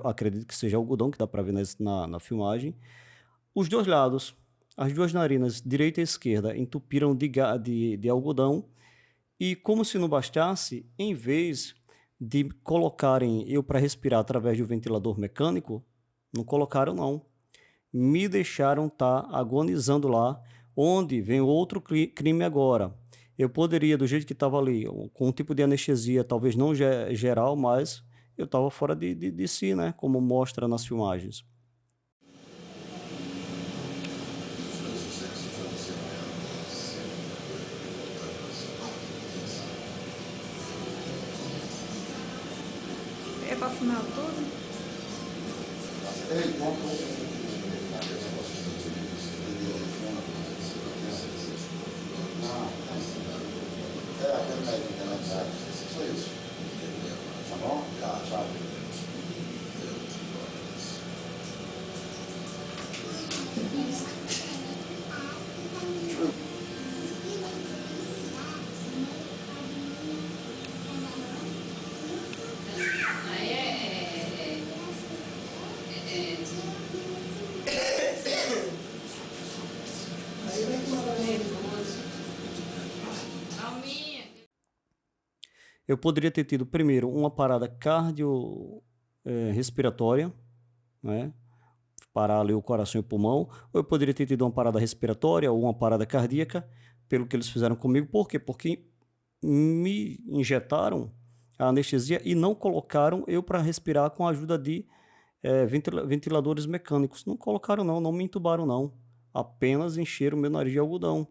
acredito que seja algodão, que dá para ver na filmagem. Os dois lados, as duas narinas, direita e esquerda, entupiram de algodão e, como se não bastasse, em vez de colocarem eu para respirar através de um ventilador mecânico, não colocaram não. Me deixaram estar agonizando lá, onde vem outro crime agora. Eu poderia, do jeito que estava ali, com um tipo de anestesia, talvez não geral, mas eu estava fora de si, né? Como mostra nas filmagens. É para filmar tudo? Aquele médico da cidade. Só isso. Tá bom? Tá, tchau. Eu poderia ter tido, primeiro, uma parada cardiorrespiratória, né? Parar ali o coração e o pulmão, ou eu poderia ter tido uma parada respiratória ou uma parada cardíaca, pelo que eles fizeram comigo. Por quê? Porque me injetaram a anestesia e não colocaram eu para respirar com a ajuda de ventiladores mecânicos. Não colocaram não, não me entubaram não. Apenas encheram o meu nariz de algodão.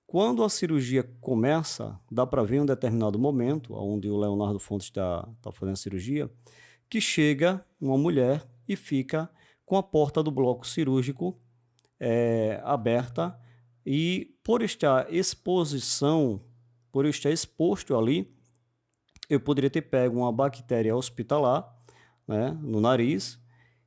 Quando a cirurgia começa, dá para ver em um determinado momento, onde o Leonardo Fontes está fazendo a cirurgia, que chega uma mulher e fica com a porta do bloco cirúrgico aberta e por estar exposto ali, eu poderia ter pego uma bactéria hospitalar, né, no nariz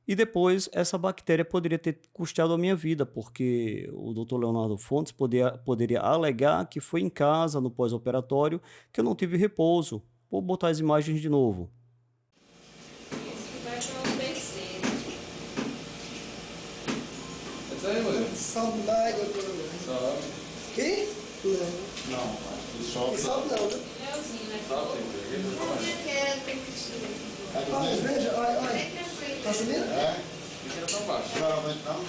E depois essa bactéria poderia ter custado a minha vida, porque o doutor Leonardo Fontes poderia alegar que foi em casa, no pós-operatório, que eu não tive repouso. Vou botar as imagens de novo. Sobe mais, doutor. Sobe. Que? Não. Não, mas ele sobe. Sobe não, né? Olha, veja, olha. Tá subindo? É? Geralmente não.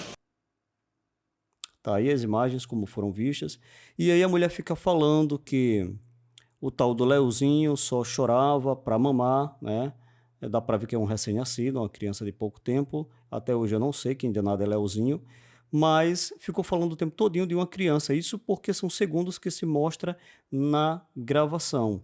Tá aí as imagens como foram vistas. E aí a mulher fica falando que o tal do Leozinho só chorava para mamar, né? Dá para ver que é um recém-nascido, uma criança de pouco tempo. Até hoje eu não sei quem danado é Leozinho, mas ficou falando o tempo todinho de uma criança. Isso porque são segundos que se mostra na gravação.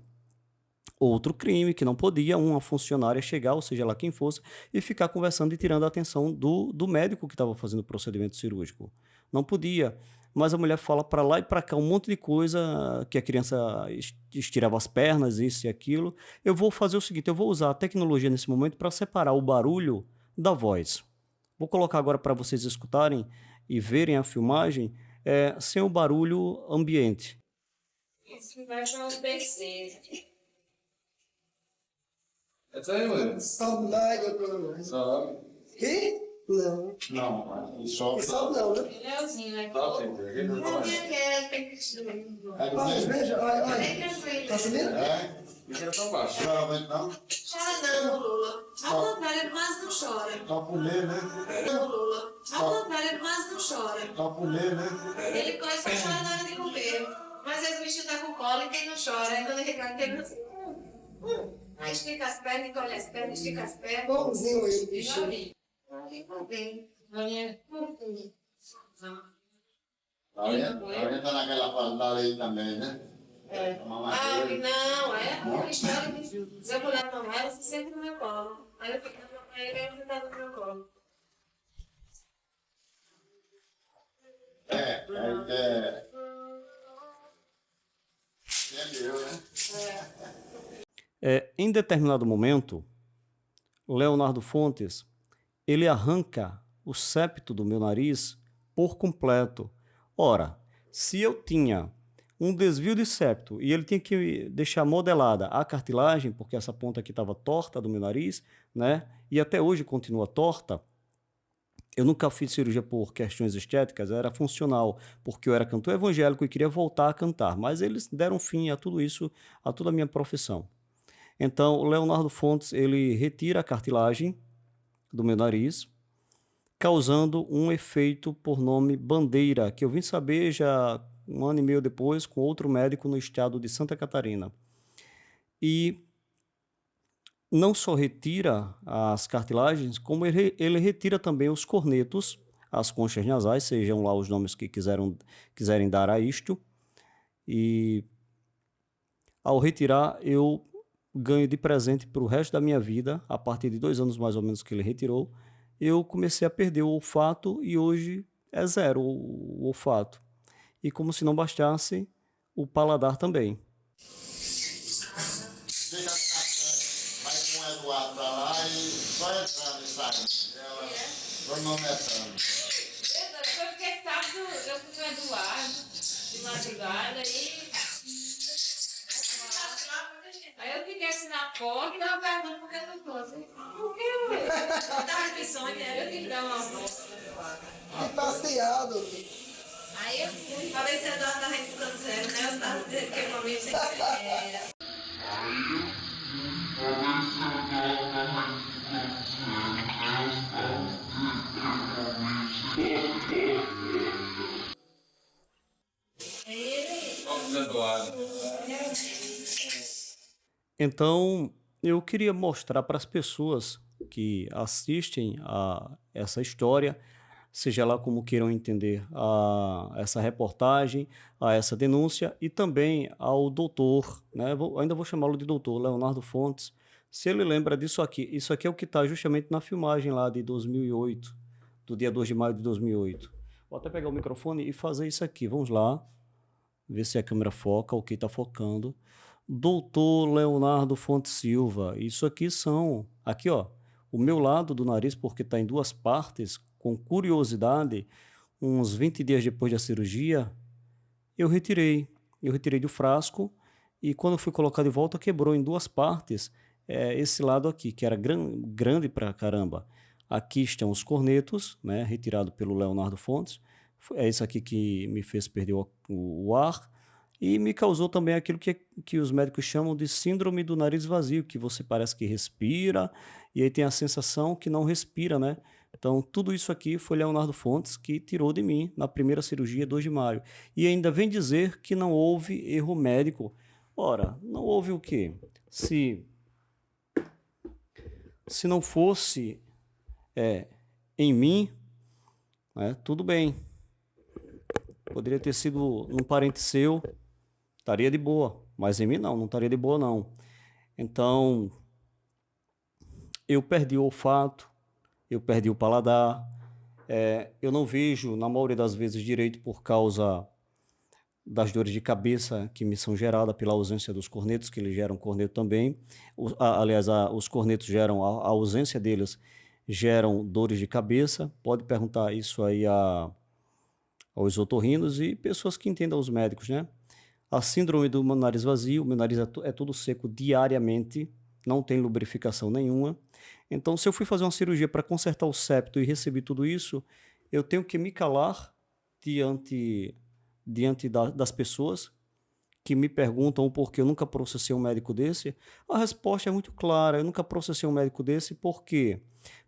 Outro crime que não podia uma funcionária chegar, ou seja lá quem fosse, e ficar conversando e tirando a atenção do médico que estava fazendo o procedimento cirúrgico. Não podia. Mas a mulher fala para lá e para cá um monte de coisa, que a criança estirava as pernas, isso e aquilo. Eu vou fazer o seguinte, eu vou usar a tecnologia nesse momento para separar o barulho da voz. Vou colocar agora para vocês escutarem e verem a filmagem sem o barulho ambiente. Isso vai acontecer. Sobe mais, doutor. Sobe. Que? Não. Não, mas ele sobe. Sobe não, né? Leozinho, né? Olha, veja, olha. Tá subindo? É? Geralmente não. Chora não, Lula. Ao contrário, ele quase não chora. Só comer, né? Não, Lula. Ao contrário, ele quase não chora. Só comer, né? Ele só chora na hora de comer. Mas às vezes o bichinho tá com cólica e ele não chora. Aí quando ele reclama, ele não assim. Aí estica as pernas, encolhe as pernas, estica as pernas. Bonzinho aí, bicho. Fica bem. A gente tá naquela fase da lei também, né? É. Ah, não, é ruim. Se eu puder tomar, ela se sente no meu colo. Aí eu fico na ele e ele tá no meu colo. Entendeu, né? Em determinado momento, Leonardo Fontes, ele arranca o septo do meu nariz por completo. Ora, se eu tinha um desvio de septo e ele tinha que deixar modelada a cartilagem, porque essa ponta aqui estava torta do meu nariz, né? E até hoje continua torta. Eu nunca fiz cirurgia por questões estéticas, era funcional, porque eu era cantor evangélico e queria voltar a cantar, mas eles deram fim a tudo isso, a toda a minha profissão. Então, o Leonardo Fontes, ele retira a cartilagem do meu nariz, causando um efeito por nome bandeira, que eu vim saber já 1 ano e meio depois com outro médico no estado de Santa Catarina. E não só retira as cartilagens, como ele retira também os cornetos, as conchas nasais, sejam lá os nomes que quiserem dar a isto. E ao retirar, eu ganho de presente para o resto da minha vida, a partir de 2 anos mais ou menos que ele retirou, eu comecei a perder o olfato e hoje é zero o olfato. E como se não bastasse, o paladar também. Fica vai com o Eduardo pra lá e só entrando e saindo. Ela cronometrando. Foi porque sábado eu fui com o Eduardo de madrugada e. Aí eu fiquei assim na porta e tava perguntando por que eu não trouxe. Por que eu tava de sonho, eu que dar uma volta. Passeado. Aí eu falei se a Eduardo tava ficando sério, né? Eu tava dizendo que o momento sem sério. Então, eu queria mostrar para as pessoas que assistem a essa história, seja lá como queiram entender essa reportagem, a essa denúncia, e também ao doutor, né? Ainda vou chamá-lo de doutor, Leonardo Fontes, se ele lembra disso aqui. Isso aqui é o que está justamente na filmagem lá de 2008, do dia 2 de maio de 2008. Vou até pegar o microfone e fazer isso aqui. Vamos lá, ver se a câmera foca, ok, está focando. Doutor Leonardo Fontes Silva, isso aqui são, aqui ó, o meu lado do nariz, porque está em duas partes, com curiosidade, uns 20 dias depois da cirurgia, eu retirei. Eu retirei do frasco e quando fui colocar de volta, quebrou em duas partes esse lado aqui, que era grande pra caramba. Aqui estão os cornetos, né, retirado pelo Leonardo Fontes. É isso aqui que me fez perder o ar e me causou também aquilo que os médicos chamam de síndrome do nariz vazio, que você parece que respira e aí tem a sensação que não respira, né? Então, tudo isso aqui foi Leonardo Fontes que tirou de mim na primeira cirurgia, 2 de maio. E ainda vem dizer que não houve erro médico. Ora, não houve o quê? Se não fosse em mim, né, tudo bem. Poderia ter sido um parente seu, estaria de boa. Mas em mim não estaria de boa não. Então, eu perdi o olfato, eu perdi o paladar, eu não vejo, na maioria das vezes, direito por causa das dores de cabeça que me são geradas pela ausência dos cornetos, que eles geram corneto também. Aliás, os cornetos geram, a ausência deles geram dores de cabeça. Pode perguntar isso aí aos otorrinos e pessoas que entendam os médicos, né? A síndrome do nariz vazio, meu nariz é todo seco diariamente, não tem lubrificação nenhuma. Então, se eu fui fazer uma cirurgia para consertar o septo e receber tudo isso, eu tenho que me calar diante das pessoas que me perguntam por que eu nunca processei um médico desse. A resposta é muito clara, eu nunca processei um médico desse, por quê?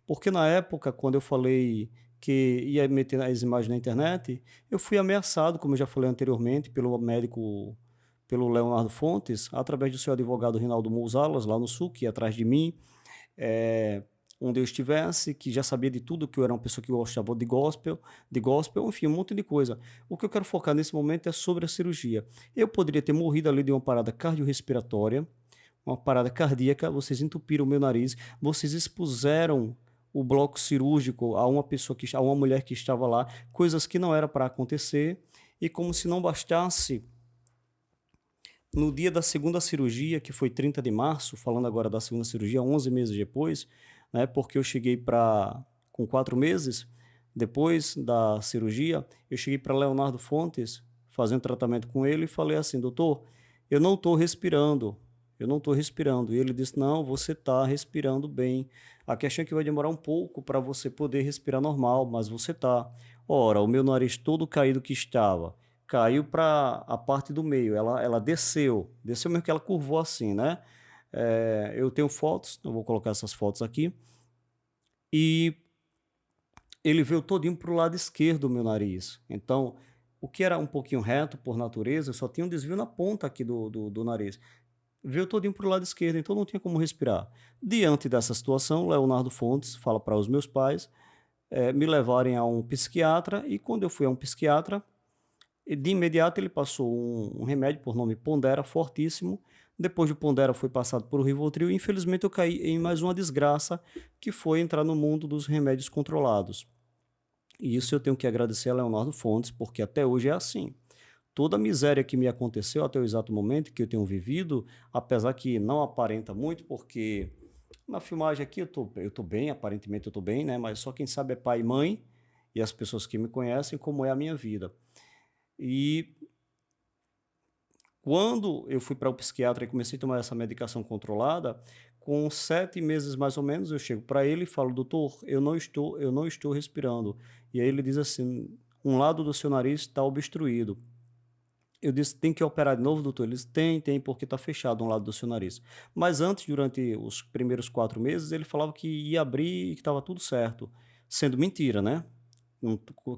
Porque na época, quando eu falei que ia meter as imagens na internet, eu fui ameaçado, como eu já falei anteriormente, pelo médico, pelo Leonardo Fontes, através do seu advogado Rinaldo Mouzalas, lá no Sul, que ia atrás de mim, onde eu estivesse, que já sabia de tudo, que eu era uma pessoa que gostava de gospel, enfim, um monte de coisa. O que eu quero focar nesse momento é sobre a cirurgia. Eu poderia ter morrido ali de uma parada cardiorrespiratória, uma parada cardíaca, vocês entupiram o meu nariz, vocês expuseram o bloco cirúrgico a uma mulher que estava lá, coisas que não era para acontecer, e como se não bastasse, no dia da segunda cirurgia, que foi 30 de março, falando agora da segunda cirurgia, 11 meses depois, né, porque eu cheguei com 4 meses, depois da cirurgia, eu cheguei para Leonardo Fontes, fazendo tratamento com ele, e falei assim: doutor, eu não estou respirando. E ele disse: não, você está respirando bem. A questão é que vai demorar um pouco para você poder respirar normal, mas você está. Ora, o meu nariz todo caído que estava, caiu para a parte do meio, ela desceu mesmo que ela curvou assim, né? Eu tenho fotos, eu vou colocar essas fotos aqui, e ele veio todinho para o lado esquerdo do meu nariz. Então, o que era um pouquinho reto por natureza, só tinha um desvio na ponta aqui do nariz. Veio todinho para o lado esquerdo, então não tinha como respirar. Diante dessa situação, Leonardo Fontes fala para os meus pais me levarem a um psiquiatra, e quando eu fui a um psiquiatra, de imediato ele passou um remédio por nome Pondera, fortíssimo. Depois do Pondera foi passado por Rivotril, e infelizmente eu caí em mais uma desgraça, que foi entrar no mundo dos remédios controlados. E isso eu tenho que agradecer a Leonardo Fontes, porque até hoje é assim. Toda a miséria que me aconteceu até o exato momento que eu tenho vivido, apesar que não aparenta muito, porque na filmagem aqui eu tô bem, aparentemente eu tô bem, né? Mas só quem sabe é pai e mãe, e as pessoas que me conhecem, como é a minha vida. E quando eu fui para o psiquiatra e comecei a tomar essa medicação controlada, com 7 meses mais ou menos, eu chego para ele e falo: doutor, eu não estou respirando. E aí ele diz assim: um lado do seu nariz está obstruído. Eu disse: tem que operar de novo, doutor? Ele disse: tem, porque está fechado um lado do seu nariz. Mas antes, durante os primeiros 4 meses, ele falava que ia abrir e que estava tudo certo. Sendo mentira, né?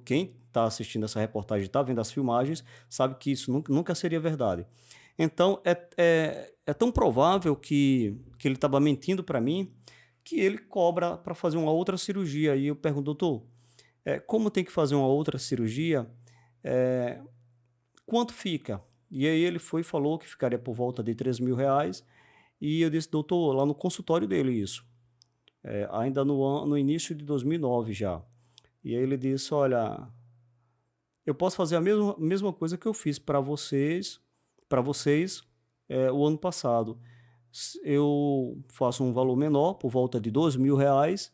Quem está assistindo essa reportagem, está vendo as filmagens, sabe que isso nunca seria verdade. Então, é tão provável que ele estava mentindo para mim, que ele cobra para fazer uma outra cirurgia. E eu pergunto: doutor, como tem que fazer uma outra cirurgia? Quanto fica? E aí ele foi e falou que ficaria por volta de R$3.000. E eu disse: doutor, lá no consultório dele isso. Ainda no início de 2009 já. E aí ele disse: olha, eu posso fazer a mesma coisa que eu fiz para vocês o ano passado. eu faço um valor menor, por volta de R$ 2.000,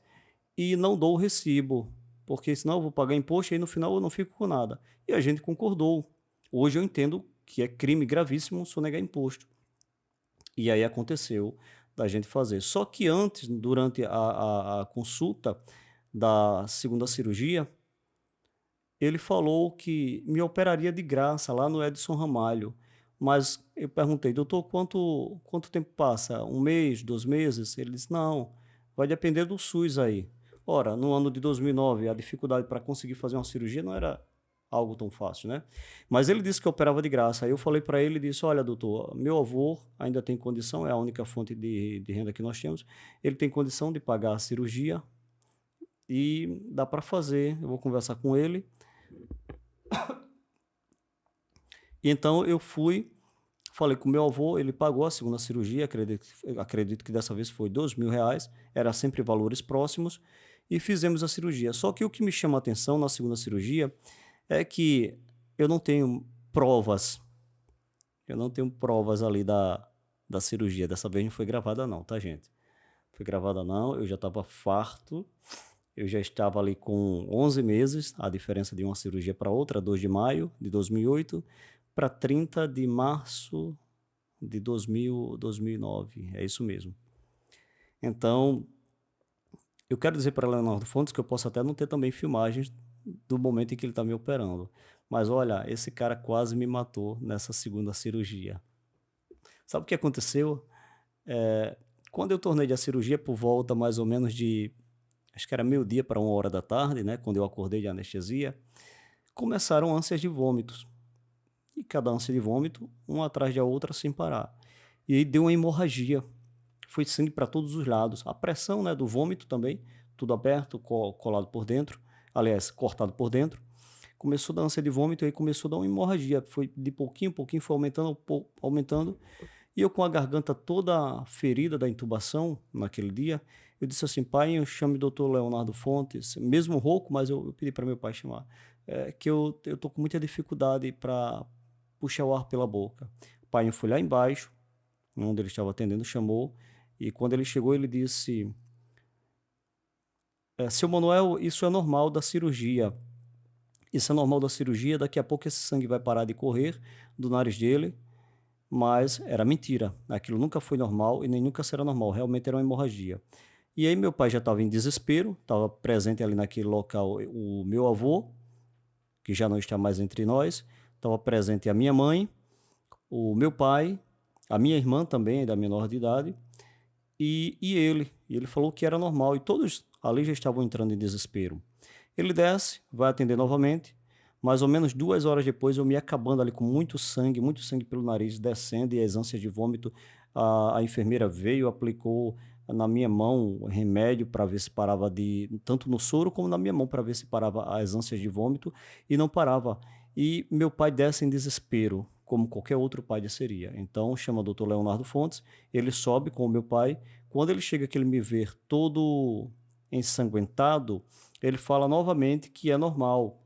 e não dou o recibo, porque senão eu vou pagar imposto e aí no final eu não fico com nada. E a gente concordou. Hoje eu entendo que é crime gravíssimo sonegar imposto. E aí aconteceu da gente fazer. Só que antes, durante a consulta da segunda cirurgia, ele falou que me operaria de graça lá no Edson Ramalho. Mas eu perguntei, doutor, quanto tempo passa? 1 mês, 2 meses? Ele disse, não, vai depender do SUS aí. Ora, no ano de 2009, a dificuldade para conseguir fazer uma cirurgia não era algo tão fácil, né? Mas ele disse que operava de graça. Aí eu falei para ele e disse, olha, doutor, meu avô ainda tem condição, é a única fonte de renda que nós temos, ele tem condição de pagar a cirurgia e dá para fazer. Eu vou conversar com ele. E então eu fui, falei com meu avô, ele pagou a segunda cirurgia, acredito que dessa vez foi R$ 2.000, era sempre valores próximos, e fizemos a cirurgia. Só que o que me chama a atenção na segunda cirurgia é que eu não tenho provas, ali da cirurgia. Dessa vez não foi gravada não, tá, gente? Foi gravada não, eu já estava farto, eu já estava ali com 11 meses, a diferença de uma cirurgia para outra, 2 de maio de 2008 para 30 de março de 2009, é isso mesmo. Então, eu quero dizer para Leonardo Fontes que eu posso até não ter também filmagens do momento em que ele está me operando, mas olha, esse cara quase me matou nessa segunda cirurgia. Sabe o que aconteceu? Quando eu tornei a cirurgia por volta mais ou menos de, acho que era 12h para 1h da tarde, né, quando eu acordei de anestesia, começaram ânsias de vômitos. E cada ânsia de vômito, uma atrás da outra, sem parar. E aí deu uma hemorragia. Foi sangue para todos os lados. A pressão, né, do vômito também, tudo aberto, colado por dentro, aliás, cortado por dentro. Começou a dar ânsia de vômito e aí começou a dar uma hemorragia. Foi de pouquinho em pouquinho, foi aumentando. E eu com a garganta toda ferida da intubação naquele dia, eu disse assim, pai, eu chamo o doutor Leonardo Fontes, mesmo rouco, mas eu pedi para meu pai chamar, que eu tô com muita dificuldade para puxar o ar pela boca. O pai foi lá embaixo, onde ele estava atendendo, chamou, e quando ele chegou, ele disse, seu Manuel, isso é normal da cirurgia. Isso é normal da cirurgia, daqui a pouco esse sangue vai parar de correr do nariz dele, mas era mentira. Aquilo nunca foi normal e nem nunca será normal, realmente era uma hemorragia. E aí meu pai já estava em desespero, estava presente ali naquele local o meu avô, que já não está mais entre nós, estava presente a minha mãe, o meu pai, a minha irmã também, ainda menor de idade, e ele. E ele falou que era normal, e todos ali já estavam entrando em desespero. Ele desce, vai atender novamente, mais ou menos 2 horas depois, eu me acabando ali com muito sangue pelo nariz, descendo, e as ânsias de vômito, a enfermeira veio, aplicou na minha mão remédio para ver se parava tanto no soro como na minha mão, para ver se parava as ânsias de vômito, e não parava. E meu pai desce em desespero, como qualquer outro pai desceria. Então chama o doutor Leonardo Fontes, ele sobe com o meu pai. Quando ele chega que ele me vê todo ensanguentado, ele fala novamente que é normal,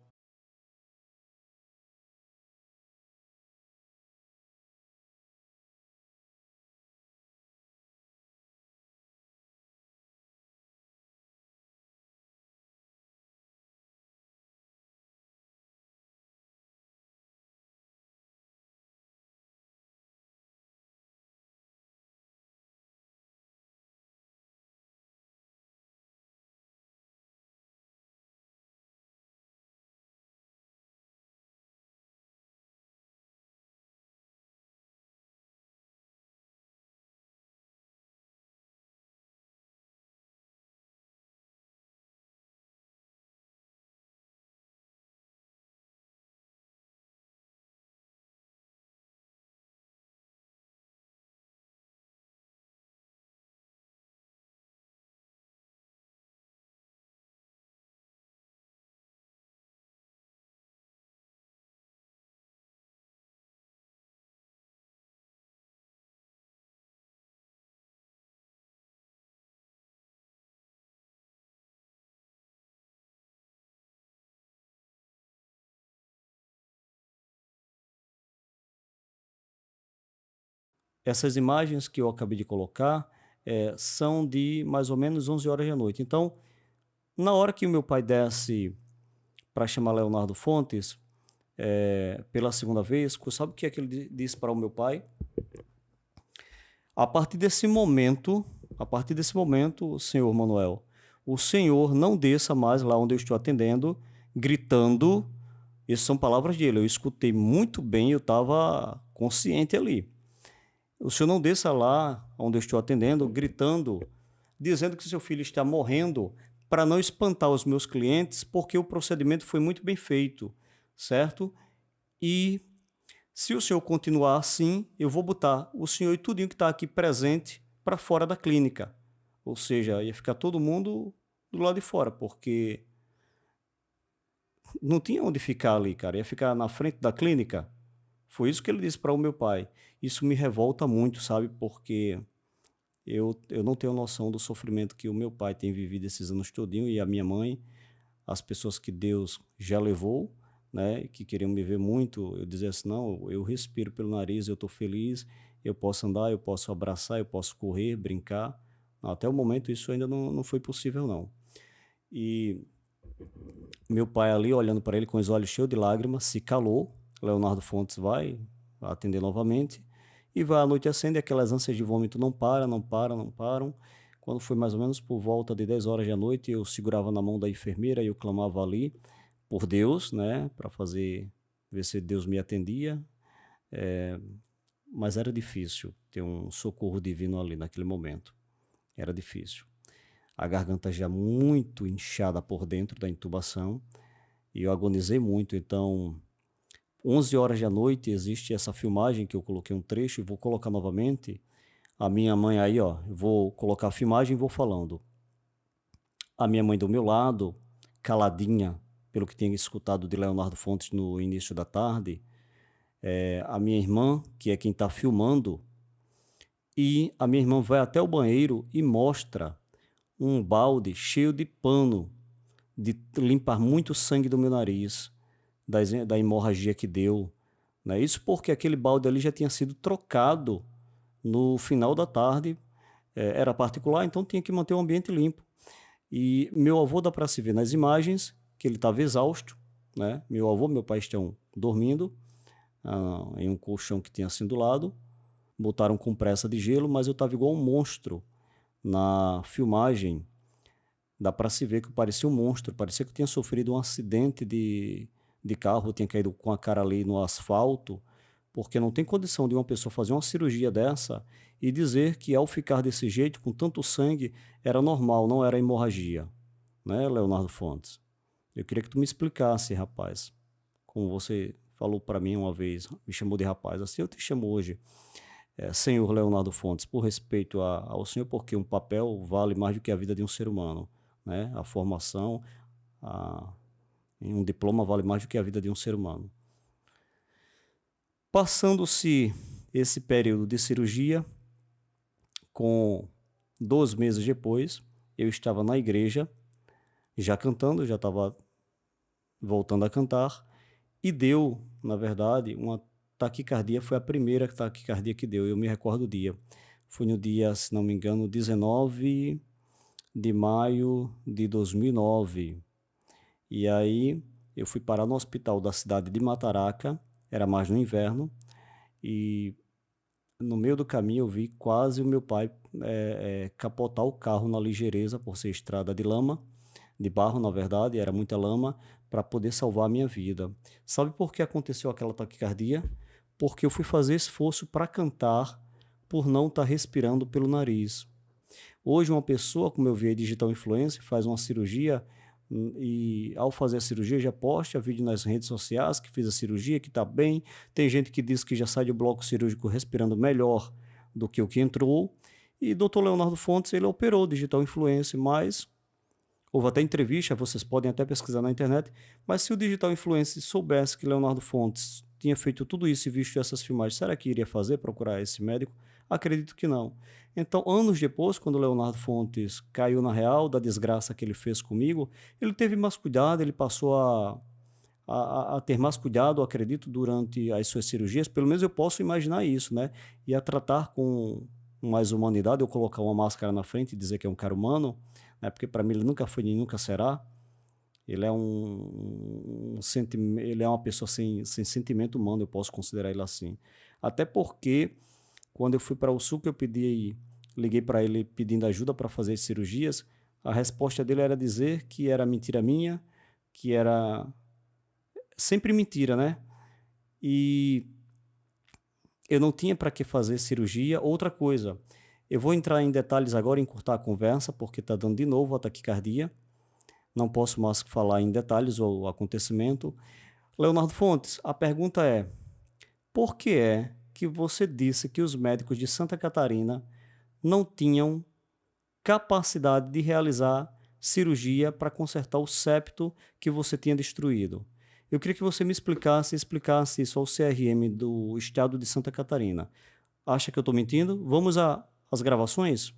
essas imagens que eu acabei de colocar são de mais ou menos 11 horas da noite. Então, na hora que o meu pai desce para chamar Leonardo Fontes, pela segunda vez, sabe o que é que ele disse para o meu pai? A partir desse momento, senhor Manuel, o senhor não desça mais lá onde eu estou atendendo, gritando. Essas são palavras dele, eu escutei muito bem, eu estava consciente ali. O senhor não desça lá onde eu estou atendendo, gritando, dizendo que seu filho está morrendo, para não espantar os meus clientes, porque o procedimento foi muito bem feito, certo? E se o senhor continuar assim, eu vou botar o senhor e tudinho que está aqui presente para fora da clínica. Ou seja, ia ficar todo mundo do lado de fora, porque não tinha onde ficar ali, cara. Ia ficar na frente da clínica. Foi isso que ele disse para o meu pai. Isso me revolta muito, sabe? Porque eu não tenho noção do sofrimento que o meu pai tem vivido esses anos todinho e a minha mãe, as pessoas que Deus já levou, né, que queriam me ver muito. Eu dizia assim, não, eu respiro pelo nariz, eu estou feliz, eu posso andar, eu posso abraçar, eu posso correr, brincar. Até o momento isso ainda não foi possível, não. E meu pai ali, olhando para ele com os olhos cheios de lágrimas, se calou. Leonardo Fontes vai atender novamente e vai anoitecendo e aquelas ânsias de vômito não param. Quando foi mais ou menos por volta de 10 horas da noite, eu segurava na mão da enfermeira e eu clamava ali por Deus, né, para ver se Deus me atendia, mas era difícil ter um socorro divino ali naquele momento, era difícil. A garganta já muito inchada por dentro da intubação e eu agonizei muito, então 11 horas da noite existe essa filmagem que eu coloquei um trecho e vou colocar novamente. A minha mãe aí, ó, eu vou colocar a filmagem e vou falando. A minha mãe do meu lado, caladinha, pelo que tinha escutado de Leonardo Fontes no início da tarde, a minha irmã, que é quem está filmando, e a minha irmã vai até o banheiro e mostra um balde cheio de pano, de limpar muito sangue do meu nariz, da hemorragia que deu. Né? Isso porque aquele balde ali já tinha sido trocado no final da tarde, era particular, então tinha que manter o ambiente limpo. E meu avô dá para se ver nas imagens que ele estava exausto, né? Meu avô e meu pai estão dormindo em um colchão que tinha assim do lado, botaram compressa de gelo, mas eu estava igual um monstro na filmagem. Dá para se ver que eu parecia um monstro, parecia que eu tinha sofrido um acidente de carro, eu tinha caído com a cara ali no asfalto, porque não tem condição de uma pessoa fazer uma cirurgia dessa e dizer que ao ficar desse jeito, com tanto sangue, era normal, não era hemorragia, né, Leonardo Fontes? Eu queria que tu me explicasse, rapaz, como você falou para mim uma vez, me chamou de rapaz, assim eu te chamo hoje, senhor Leonardo Fontes, por respeito ao senhor, porque um papel vale mais do que a vida de um ser humano, né? A formação, um diploma vale mais do que a vida de um ser humano. Passando-se esse período de cirurgia, com 2 meses depois, eu estava na igreja, já cantando, já estava voltando a cantar, e deu, na verdade, uma taquicardia, foi a primeira taquicardia que deu, eu me recordo o dia. Foi no dia, se não me engano, 19 de maio de 2009. E aí eu fui parar no hospital da cidade de Mataraca, era mais no inverno, e no meio do caminho eu vi quase o meu pai capotar o carro na ligeireza, por ser estrada de lama, de barro na verdade, era muita lama, para poder salvar a minha vida. Sabe por que aconteceu aquela taquicardia? Porque eu fui fazer esforço para cantar, por não estar respirando pelo nariz. Hoje uma pessoa, como eu vi aí, digital influencer, faz uma cirurgia e ao fazer a cirurgia já posta vídeo nas redes sociais que fiz a cirurgia, que está bem. Tem gente que diz que já sai do bloco cirúrgico respirando melhor do que o que entrou. E Dr. Leonardo Fontes, ele operou digital influencer, mas houve até entrevista, vocês podem até pesquisar na internet, mas se o digital influencer soubesse que Leonardo Fontes tinha feito tudo isso e visto essas filmagens, será que iria procurar esse médico? Acredito que não. Então, anos depois, quando o Leonardo Fontes caiu na real da desgraça que ele fez comigo, ele teve mais cuidado, ele passou a ter mais cuidado, acredito, durante as suas cirurgias. Pelo menos eu posso imaginar isso, né? E a tratar com mais humanidade, eu colocar uma máscara na frente e dizer que é um cara humano, né? Porque para mim ele nunca foi nem nunca será. Ele é ele é uma pessoa sem sentimento humano, eu posso considerar ele assim. Até porque, quando eu fui para o Sul, que eu liguei para ele pedindo ajuda para fazer as cirurgias, a resposta dele era dizer que era mentira minha, que era sempre mentira, né? E eu não tinha para que fazer cirurgia. Outra coisa, eu vou entrar em detalhes agora, encurtar a conversa, porque está dando de novo a taquicardia. Não posso mais falar em detalhes o acontecimento. Leonardo Fontes, a pergunta é: por que é que você disse que os médicos de Santa Catarina não tinham capacidade de realizar cirurgia para consertar o septo que você tinha destruído? Eu queria que você me explicasse isso ao CRM do estado de Santa Catarina. Acha que eu estou mentindo? Vamos às gravações?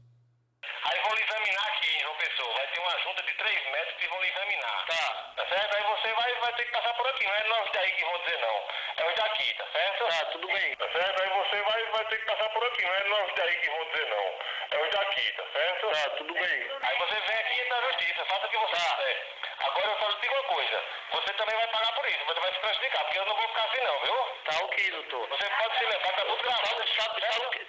Aí vão lhe examinar aqui, João Pessoa. Vai ter uma junta de 3 médicos que vão lhe examinar. Tá certo? Aí você vai ter que passar por aqui. Não é nós daí que vão dizer não. É os daqui, tá certo? Tá, tudo bem. Tá certo? Aí você vai ter que passar por aqui. Não é nós daí que vão dizer não. É os daqui, tá certo? Tá, tudo bem. Aí você vem aqui na justiça. Faça o que você quiser. Agora eu só lhe digo uma coisa. Você também vai pagar por isso. Você vai se prejudicar. Porque eu não vou ficar assim não, viu? Tá ok, doutor. Você pode se levar. Tá tudo gravado.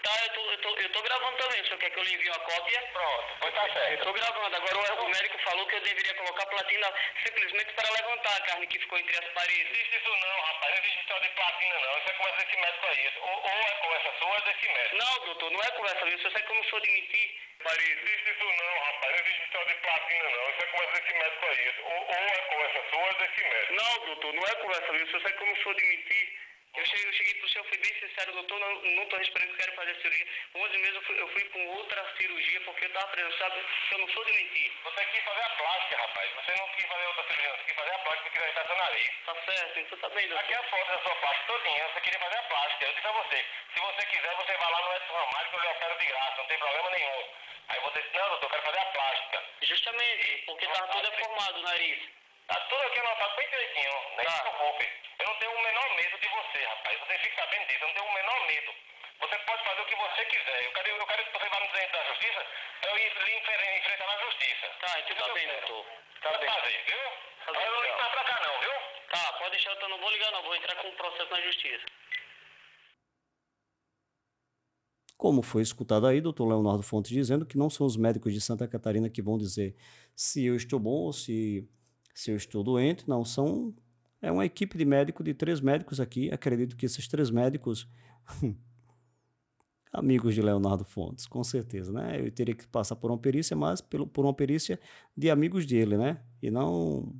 Tá, eu tô gravando também. O senhor quer que eu lhe envie uma cópia? Pronto. Pois tá certo. Eu tô gravando. Agora o médico falou que eu deveria colocar platina simplesmente para levantar a carne que ficou entre as paredes. Não existe isso não, rapaz. Não existe história de platina não. Isso é conversa desse médico aí. Ou é conversa sua ou é desse médico. Não, doutor, não é conversa minha. O senhor sabe como eu sou de mentir? Paris, não existe isso não, rapaz. Não existe história de platina não. Isso é conversa desse médico aí. Ou é conversa sua ou é desse médico. Não, doutor, não é conversa minha. O senhor sabe como eu sou de mentir? Eu cheguei pro senhor, fui bem sincero, doutor, não tô respondendo que quero fazer cirurgia. 11 meses eu fui com outra cirurgia porque eu tava preso, sabe? Eu não sou de mentir. Você quis fazer a plástica, rapaz. Você não quis fazer outra cirurgia, você quis fazer a plástica porque queria estar seu nariz. Tá certo, então tá bem, doutor. Aqui é a foto da sua plástica todinha, você queria fazer a plástica. Eu disse a você, se você quiser, você vai lá no Edson Ramalho que eu lhe opero de graça, não tem problema nenhum. Aí você disse, não, doutor, eu quero fazer a plástica. Justamente, porque tava todo deformado o nariz. Tá tudo aqui anotado bem direitinho, nem se preocupe. Eu não tenho o menor medo de você, rapaz. Você fica sabendo disso, eu não tenho o menor medo. Você pode fazer o que você quiser. Eu quero que você vá no presidente da justiça, eu ir lhe enfrentar na justiça. Tá, então tá bem, doutor. Tá bem. Fazer, viu? Eu não ligo mais pra cá não, viu? Tá, pode deixar, eu não vou ligar não, vou entrar com um processo na justiça. Como foi escutado aí, doutor Leonardo Fontes dizendo que não são os médicos de Santa Catarina que vão dizer se eu estou bom ou se eu estou doente, não, é uma equipe de médico, de 3 médicos aqui, acredito que esses 3 médicos, amigos de Leonardo Fontes, com certeza, né? Eu teria que passar por uma perícia, mas por uma perícia de amigos dele, né? E não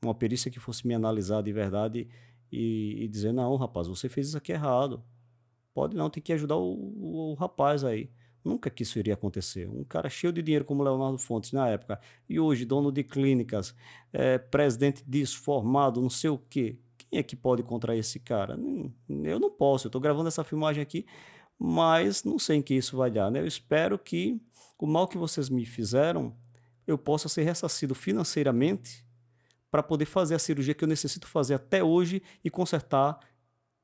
uma perícia que fosse me analisar de verdade e dizer, não, rapaz, você fez isso aqui errado. Pode não, tem que ajudar o rapaz aí. Nunca que isso iria acontecer. Um cara cheio de dinheiro como Leonardo Fontes na época, e hoje dono de clínicas, presidente disso, formado, não sei o quê. Quem é que pode contrair esse cara? Eu não posso, eu estou gravando essa filmagem aqui, mas não sei em que isso vai dar, né? Eu espero que o mal que vocês me fizeram, eu possa ser ressarcido financeiramente para poder fazer a cirurgia que eu necessito fazer até hoje e consertar.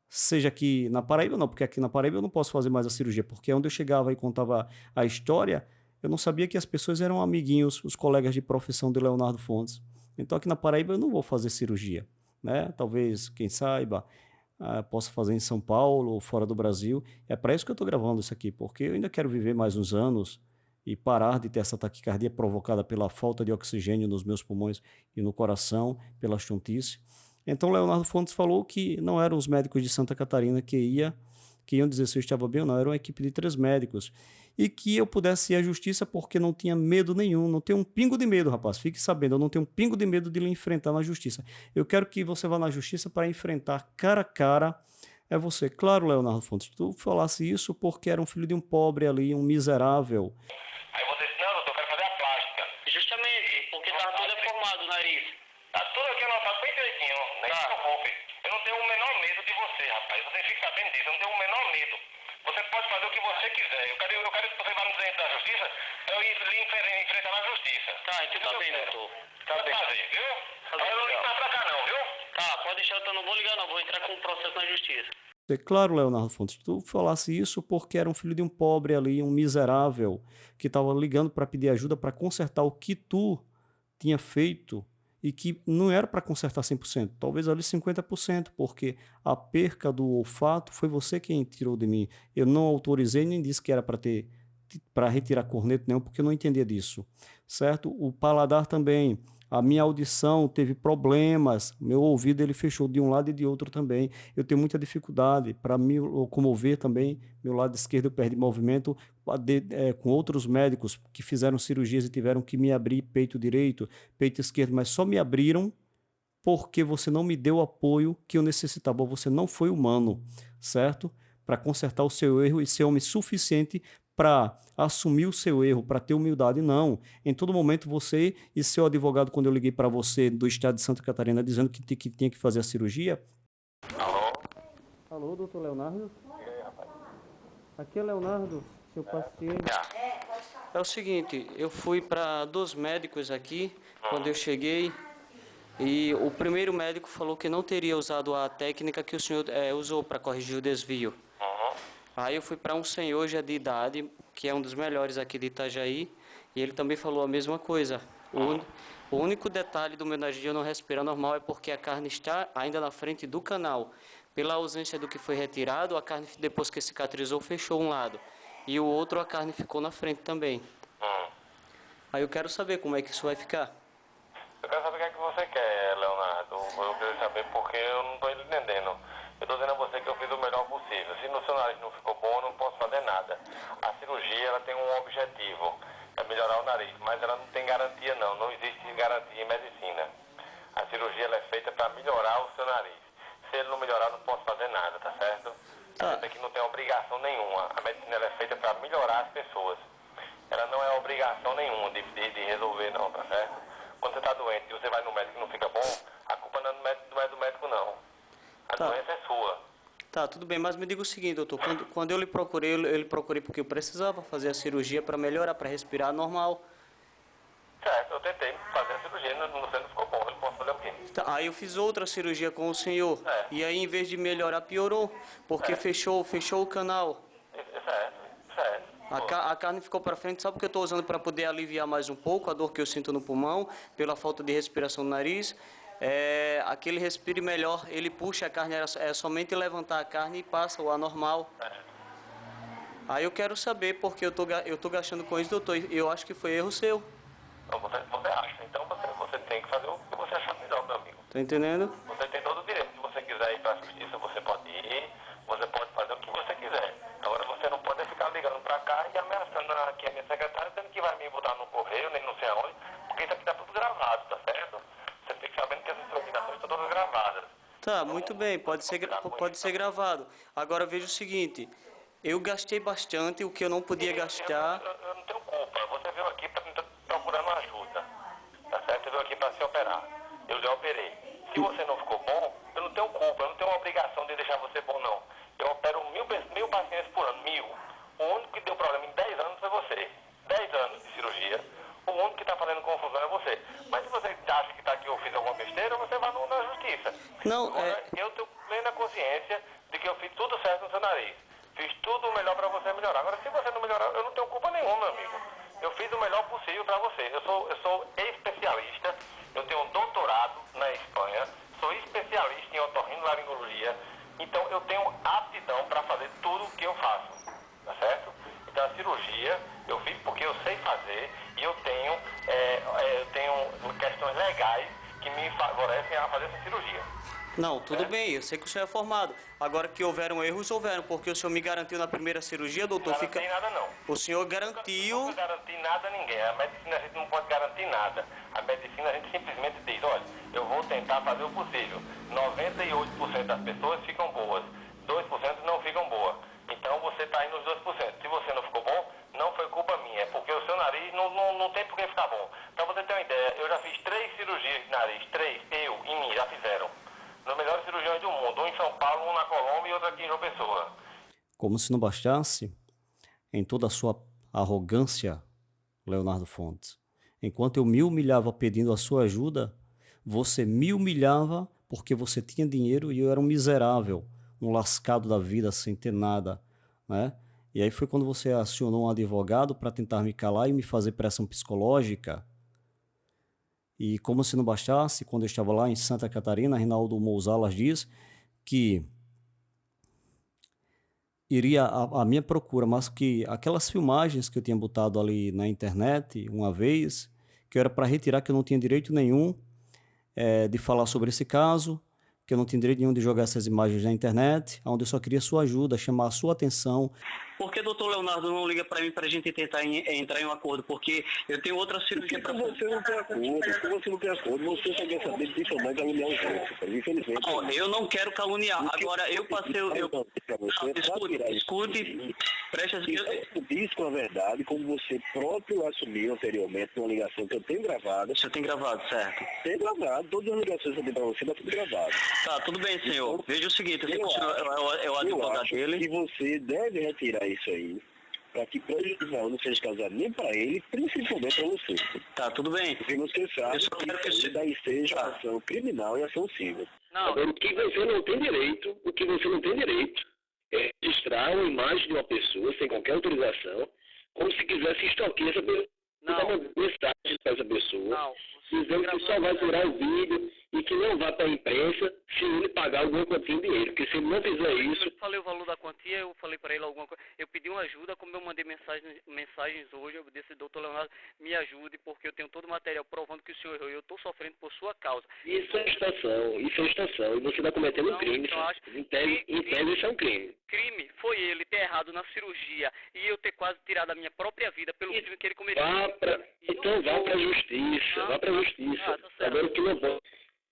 Seja aqui na Paraíba, não, porque aqui na Paraíba eu não posso fazer mais a cirurgia, porque onde eu chegava e contava a história, eu não sabia que as pessoas eram amiguinhos, os colegas de profissão de Leonardo Fontes. Então aqui na Paraíba eu não vou fazer cirurgia, né? Talvez, quem saiba, possa fazer em São Paulo ou fora do Brasil. É para isso que eu estou gravando isso aqui, porque eu ainda quero viver mais uns anos e parar de ter essa taquicardia provocada pela falta de oxigênio nos meus pulmões e no coração, pela chuntice. Então, Leonardo Fontes falou que não eram os médicos de Santa Catarina que iam dizer se eu estava bem ou não, era uma equipe de 3 médicos. E que eu pudesse ir à justiça porque não tinha medo nenhum, não tenho um pingo de medo, rapaz. Fique sabendo, eu não tenho um pingo de medo de lhe enfrentar na justiça. Eu quero que você vá na justiça para enfrentar cara a cara você. Claro, Leonardo Fontes, tu falasse isso porque era um filho de um pobre ali, um miserável. Aí você disse, não, doutor, eu quero fazer a plástica. Justamente, porque tava todo deformado o nariz. Tá tudo aqui anotado bem direitinho, nem se preocupe. Eu não tenho o menor medo de você, rapaz. Você fica sabendo disso, eu não tenho o menor medo. Você pode fazer o que você quiser. Eu quero que você vá no presidente da justiça, eu ir lhe enfrentar na justiça. Tá, então tá bem, doutor. Tá bem. Fazer, viu? Eu não ligo mais pra cá não, viu? Tá, pode deixar, eu não vou ligar não, vou entrar com um processo na justiça. É claro, Leonardo Fontes, tu falasse isso porque era um filho de um pobre ali, um miserável, que estava ligando para pedir ajuda para consertar o que tu tinha feito e que não era para consertar 100%, talvez ali 50%, porque a perca do olfato foi você quem tirou de mim. Eu não autorizei nem disse que era para retirar corneto nenhum, porque eu não entendia disso, certo? O paladar também, a minha audição teve problemas, meu ouvido ele fechou de um lado e de outro também. Eu tenho muita dificuldade para me locomover também, meu lado esquerdo eu perdi movimento com outros médicos que fizeram cirurgias e tiveram que me abrir peito direito, peito esquerdo, mas só me abriram porque você não me deu o apoio que eu necessitava, você não foi humano, certo? Para consertar o seu erro e ser homem suficiente para assumir o seu erro, para ter humildade, não. Em todo momento você e seu advogado, quando eu liguei para você do estado de Santa Catarina dizendo que tinha que fazer a cirurgia. Alô? Alô, doutor Leonardo? E aí, rapaz? Aqui é Leonardo, seu paciente. É o seguinte, eu fui para 2 médicos aqui, quando eu cheguei, e o primeiro médico falou que não teria usado a técnica que o senhor usou para corrigir o desvio. Aí eu fui para um senhor já de idade, que é um dos melhores aqui de Itajaí, e ele também falou a mesma coisa. O único detalhe do meu nariz não respirar normal é porque a carne está ainda na frente do canal. Pela ausência do que foi retirado, a carne, depois que cicatrizou, fechou um lado. E o outro, a carne ficou na frente também. Aí eu quero saber como é que isso vai ficar. Eu quero saber o que é que você quer, Leonardo. Eu quero saber porque eu não estou entendendo. Eu estou dizendo a você que eu fiz o melhor possível. Se no seu nariz não ficou bom, eu não posso fazer nada. A cirurgia ela tem um objetivo, é melhorar o nariz, mas ela não tem garantia não. Não existe garantia em medicina. A cirurgia ela é feita para melhorar o seu nariz. Se ele não melhorar, eu não posso fazer nada, tá certo? A gente aqui não tem obrigação nenhuma. A medicina ela é feita para melhorar as pessoas. Ela não é obrigação nenhuma de resolver não, tá certo? Quando você está doente e você vai no médico e não fica bom, a culpa não é do médico não. A doença é sua. Tá, tudo bem, mas me diga o seguinte, doutor, quando eu lhe procurei, eu procurei porque eu precisava fazer a cirurgia para melhorar, para respirar normal. Certo, eu tentei fazer a cirurgia, você não ficou bom, eu posso fazer o quê? Tá, aí eu fiz outra cirurgia com o senhor, e aí em vez de melhorar, piorou, porque fechou o canal. Certo. A carne ficou para frente, sabe o que eu estou usando para poder aliviar mais um pouco a dor que eu sinto no pulmão, pela falta de respiração no nariz? Aquele respire melhor, ele puxa a carne, é somente levantar a carne e passa o anormal. Aí eu quero saber, porque eu tô gastando com isso, doutor, eu acho que foi erro seu. Então você acha, então você tem que fazer o que você achar melhor, meu amigo. Tá entendendo? Você tem todo o direito, se você quiser ir para a justiça, você pode ir, você pode fazer o que você quiser. Agora você não pode ficar ligando para cá e ameaçando aqui a minha secretária, dizendo que vai me botar no correio, nem não sei aonde, porque isso aqui tá tudo gravado, tá certo? Você fica sabendo que essas ligações estão todas gravadas. Tá, muito bem, pode ser gravado. Agora veja o seguinte, eu gastei bastante o que eu não podia gastar. Eu não tenho culpa, você veio aqui procurando ajuda, tá certo? Você veio aqui para se operar, eu lhe operei. Se você não ficou bom, eu não tenho culpa, eu não tenho obrigação de deixar você bom, não. Eu opero 1000 pacientes por ano, 1000. O único que deu problema em 10 anos foi você. 10 anos de cirurgia, o único que está fazendo confusão é você. Mas se você acha que tá aqui eu fiz alguma besteira, você vai na justiça. Não, agora, eu tenho plena consciência de que eu fiz tudo certo no seu nariz. Fiz tudo o melhor para você melhorar. Agora, se você não melhorar, eu não tenho culpa nenhuma, meu amigo. Eu fiz o melhor possível para você. Eu sou especialista, eu tenho um doutorado na Espanha, sou especialista em otorrinolaringologia, então eu tenho aptidão para fazer tudo o que eu faço, tá certo? Então a cirurgia eu fiz porque eu sei fazer e eu tenho questões legais que me favorecem a fazer essa cirurgia. Não, tudo bem, eu sei que o senhor é formado. Agora que houveram erros, porque o senhor me garantiu na primeira cirurgia, doutor, não tem nada não. O senhor garantiu... Não garantir nada a ninguém. A medicina a gente não pode garantir nada. A medicina a gente simplesmente diz, olha, eu vou tentar fazer o possível. 98% das pessoas ficam boas, 2% não ficam boas. Então você está aí nos 2%. Se você não ficou bom, não foi culpa minha, é porque o seu nariz não tem por que ficar bom. Pra você ter uma ideia, eu já fiz 3 cirurgias de nariz, 3, eu e mim, já fizeram. Nos melhores cirurgiões do mundo, um em São Paulo, um na Colômbia e outro aqui em João Pessoa. Como se não bastasse, em toda a sua arrogância, Leonardo Fontes, enquanto eu me humilhava pedindo a sua ajuda, você me humilhava porque você tinha dinheiro e eu era um miserável, um lascado da vida sem ter nada, né? E aí foi quando você acionou um advogado para tentar me calar e me fazer pressão psicológica. E como se não bastasse, quando eu estava lá em Santa Catarina, Rinaldo Mouzalas diz que iria à minha procura, mas que aquelas filmagens que eu tinha botado ali na internet uma vez, que era para retirar, que eu não tinha direito nenhum de falar sobre esse caso, que eu não tinha direito nenhum de jogar essas imagens na internet, onde eu só queria sua ajuda, chamar a sua atenção. Por que o doutor Leonardo não liga para mim para a gente tentar entrar em um acordo? Porque eu tenho outra cirurgia para fazer. Você não tem acordo, você não tem acordo, você só quer saber de dificilmente caluniar os outros, infelizmente. Não, eu não quero caluniar. Agora, eu passei... Escute, preste atenção. Eu disse com a verdade, como você próprio assumiu anteriormente, numa ligação que eu tenho gravada. Você tem gravado, certo? Tem gravado, todas as ligações que eu tenho para você, está tudo gravado. Tá, tudo bem, senhor. Veja o seguinte, eu o advogado dele. Que você deve retirar isso aí, para que prejudicial não seja causado nem para ele, principalmente para você. Tá, tudo bem. Porque você sabe que isso daí seja ação criminal e ação civil. Agora, o que você não tem direito, é registrar uma imagem de uma pessoa sem qualquer autorização, como se quisesse extorquir essa pessoa. Dar uma mensagem para essa pessoa, dizendo que só vai tirar o vídeo e que não vai para a imprensa se ele pagar alguma quantia de dinheiro. Porque se ele não fizer isso... Eu falei o valor da quantia, eu falei para ele alguma coisa. Eu pedi uma ajuda, como eu mandei mensagens hoje, eu disse, doutor Leonardo, me ajude, porque eu tenho todo o material provando que o senhor errou e eu estou sofrendo por sua causa. Isso é extorsão, e você está cometendo um crime. Em tese, isso é um crime. Crime foi ele ter errado na cirurgia e eu ter quase tirado a minha própria vida pelo crime que ele cometeu. Então vá para a justiça, vá para a justiça. Agora o que não pode...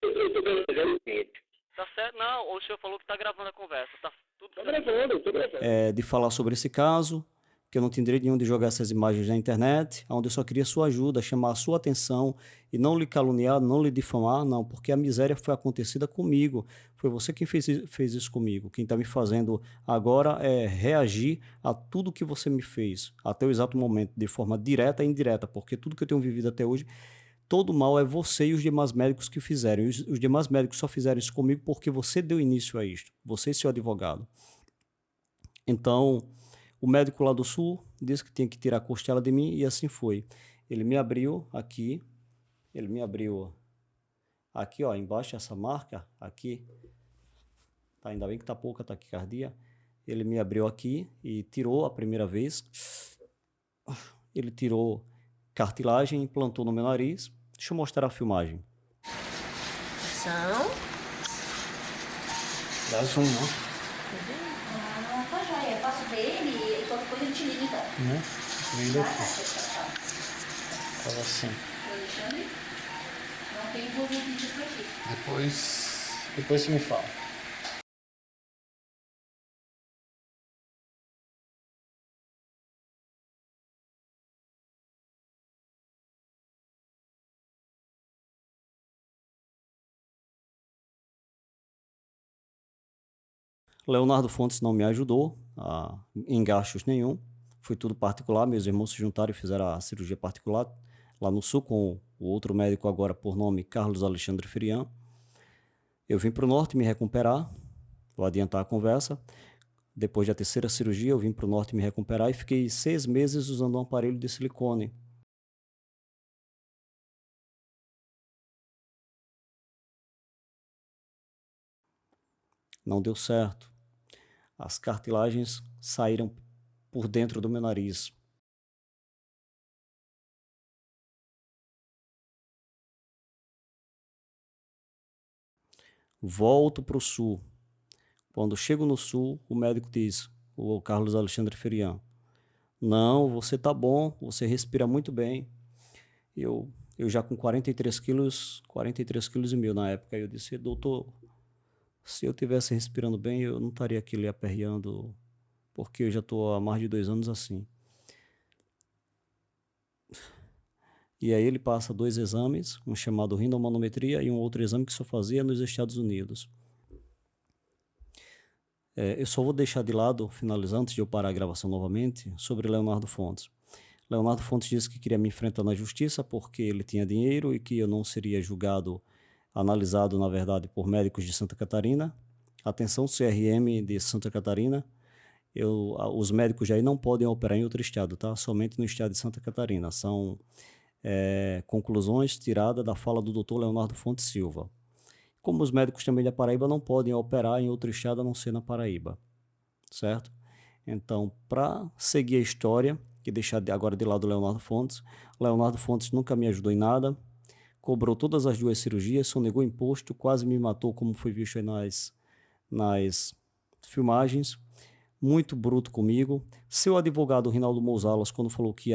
Eu estou gravando o seguinte. Tá certo? Não, o senhor falou que está gravando a conversa. Tá tudo certo. Estou gravando. De falar sobre esse caso, que eu não tinha direito nenhum de jogar essas imagens na internet, onde eu só queria sua ajuda, chamar a sua atenção e não lhe caluniar, não lhe difamar, não, porque a miséria foi acontecida comigo. Foi você quem fez isso comigo. Quem está me fazendo agora é reagir a tudo que você me fez, até o exato momento, de forma direta e indireta, porque tudo que eu tenho vivido até hoje, todo mal é você e os demais médicos que fizeram. Os demais médicos só fizeram isso comigo porque você deu início a isto. Você e seu advogado. Então, o médico lá do Sul disse que tinha que tirar a costela de mim e assim foi. Ele me abriu aqui. Ele me abriu aqui, ó, embaixo, essa marca aqui. Tá, ainda bem que tá pouca taquicardia. Ele me abriu aqui e tirou a primeira vez. Ele tirou cartilagem, implantou no meu nariz. Deixa eu mostrar a filmagem. São? Dá zoom, não? Tá joia. Eu passo pra ele e qualquer coisa ele te liga então. Né? Vem daqui. Fala assim. Alexandre, não tem envolvimento disso aqui. Depois você me fala. Leonardo Fontes não me ajudou em gastos nenhum. Foi tudo particular. Meus irmãos se juntaram e fizeram a cirurgia particular lá no Sul com o outro médico agora por nome Carlos Alexandre Ferian. Eu vim para o Norte me recuperar. Vou adiantar a conversa. Depois da terceira cirurgia, eu vim para o Norte me recuperar e fiquei 6 meses usando um aparelho de silicone. Não deu certo. As cartilagens saíram por dentro do meu nariz. Volto para o Sul. Quando chego no Sul, o médico diz, o Carlos Alexandre Ferian, não, você tá bom, você respira muito bem. Eu já com 43 quilos e meio na época, eu disse, doutor, se eu tivesse respirando bem, eu não estaria aqui lhe aperreando, porque eu já estou há mais de 2 anos assim. E aí ele passa 2 exames, um chamado rinomanometria e um outro exame que só fazia nos Estados Unidos. Eu só vou deixar de lado, finalizando, antes de eu parar a gravação novamente, sobre Leonardo Fontes. Leonardo Fontes disse que queria me enfrentar na justiça porque ele tinha dinheiro e que eu não seria julgado analisado, na verdade, por médicos de Santa Catarina. Atenção, CRM de Santa Catarina. Os médicos aí não podem operar em outro estado, tá? Somente no estado de Santa Catarina. São conclusões tiradas da fala do Dr. Leonardo Fontes Silva. Como os médicos também da Paraíba não podem operar em outro estado a não ser na Paraíba, certo? Então, para seguir a história e deixar agora de lado o Leonardo Fontes nunca me ajudou em nada, cobrou todas as 2 cirurgias, sonegou imposto, quase me matou, como foi visto aí nas filmagens, muito bruto comigo. Seu advogado, Rinaldo Mouzalas, quando falou que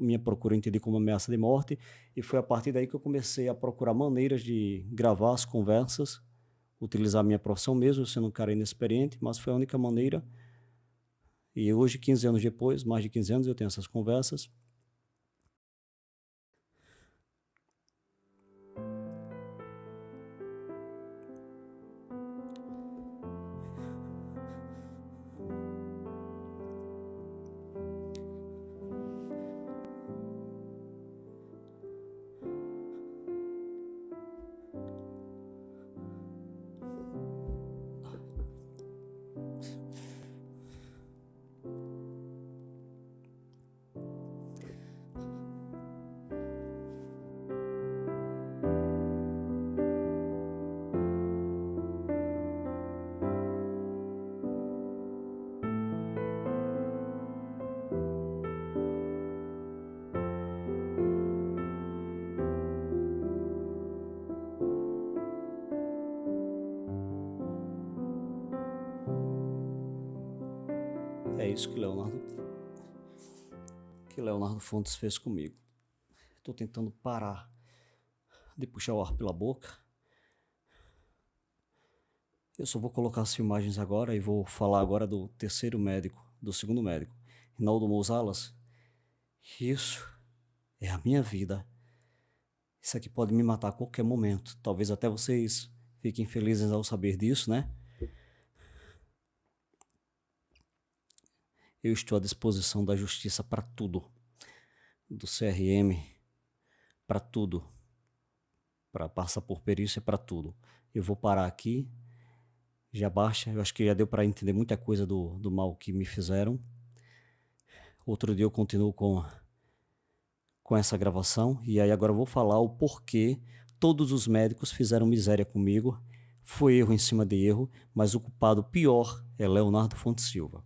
minha procura eu entendi como ameaça de morte, e foi a partir daí que eu comecei a procurar maneiras de gravar as conversas, utilizar minha profissão mesmo, sendo um cara inexperiente, mas foi a única maneira. E hoje, 15 anos depois, mais de 15 anos, eu tenho essas conversas. É isso que Leonardo Fontes fez comigo. Estou tentando parar de puxar o ar pela boca. Eu só vou colocar as filmagens agora e vou falar agora do segundo médico, Rinaldo Mouzalas. Isso é a minha vida. Isso aqui pode me matar a qualquer momento. Talvez até vocês fiquem felizes ao saber disso, né? Eu estou à disposição da justiça para tudo, do CRM, para tudo, para passar por perícia, para tudo. Eu vou parar aqui, já baixa, eu acho que já deu para entender muita coisa do mal que me fizeram. Outro dia eu continuo com essa gravação, e aí agora eu vou falar o porquê todos os médicos fizeram miséria comigo. Foi erro em cima de erro, mas o culpado pior é Leonardo Fontes Silva.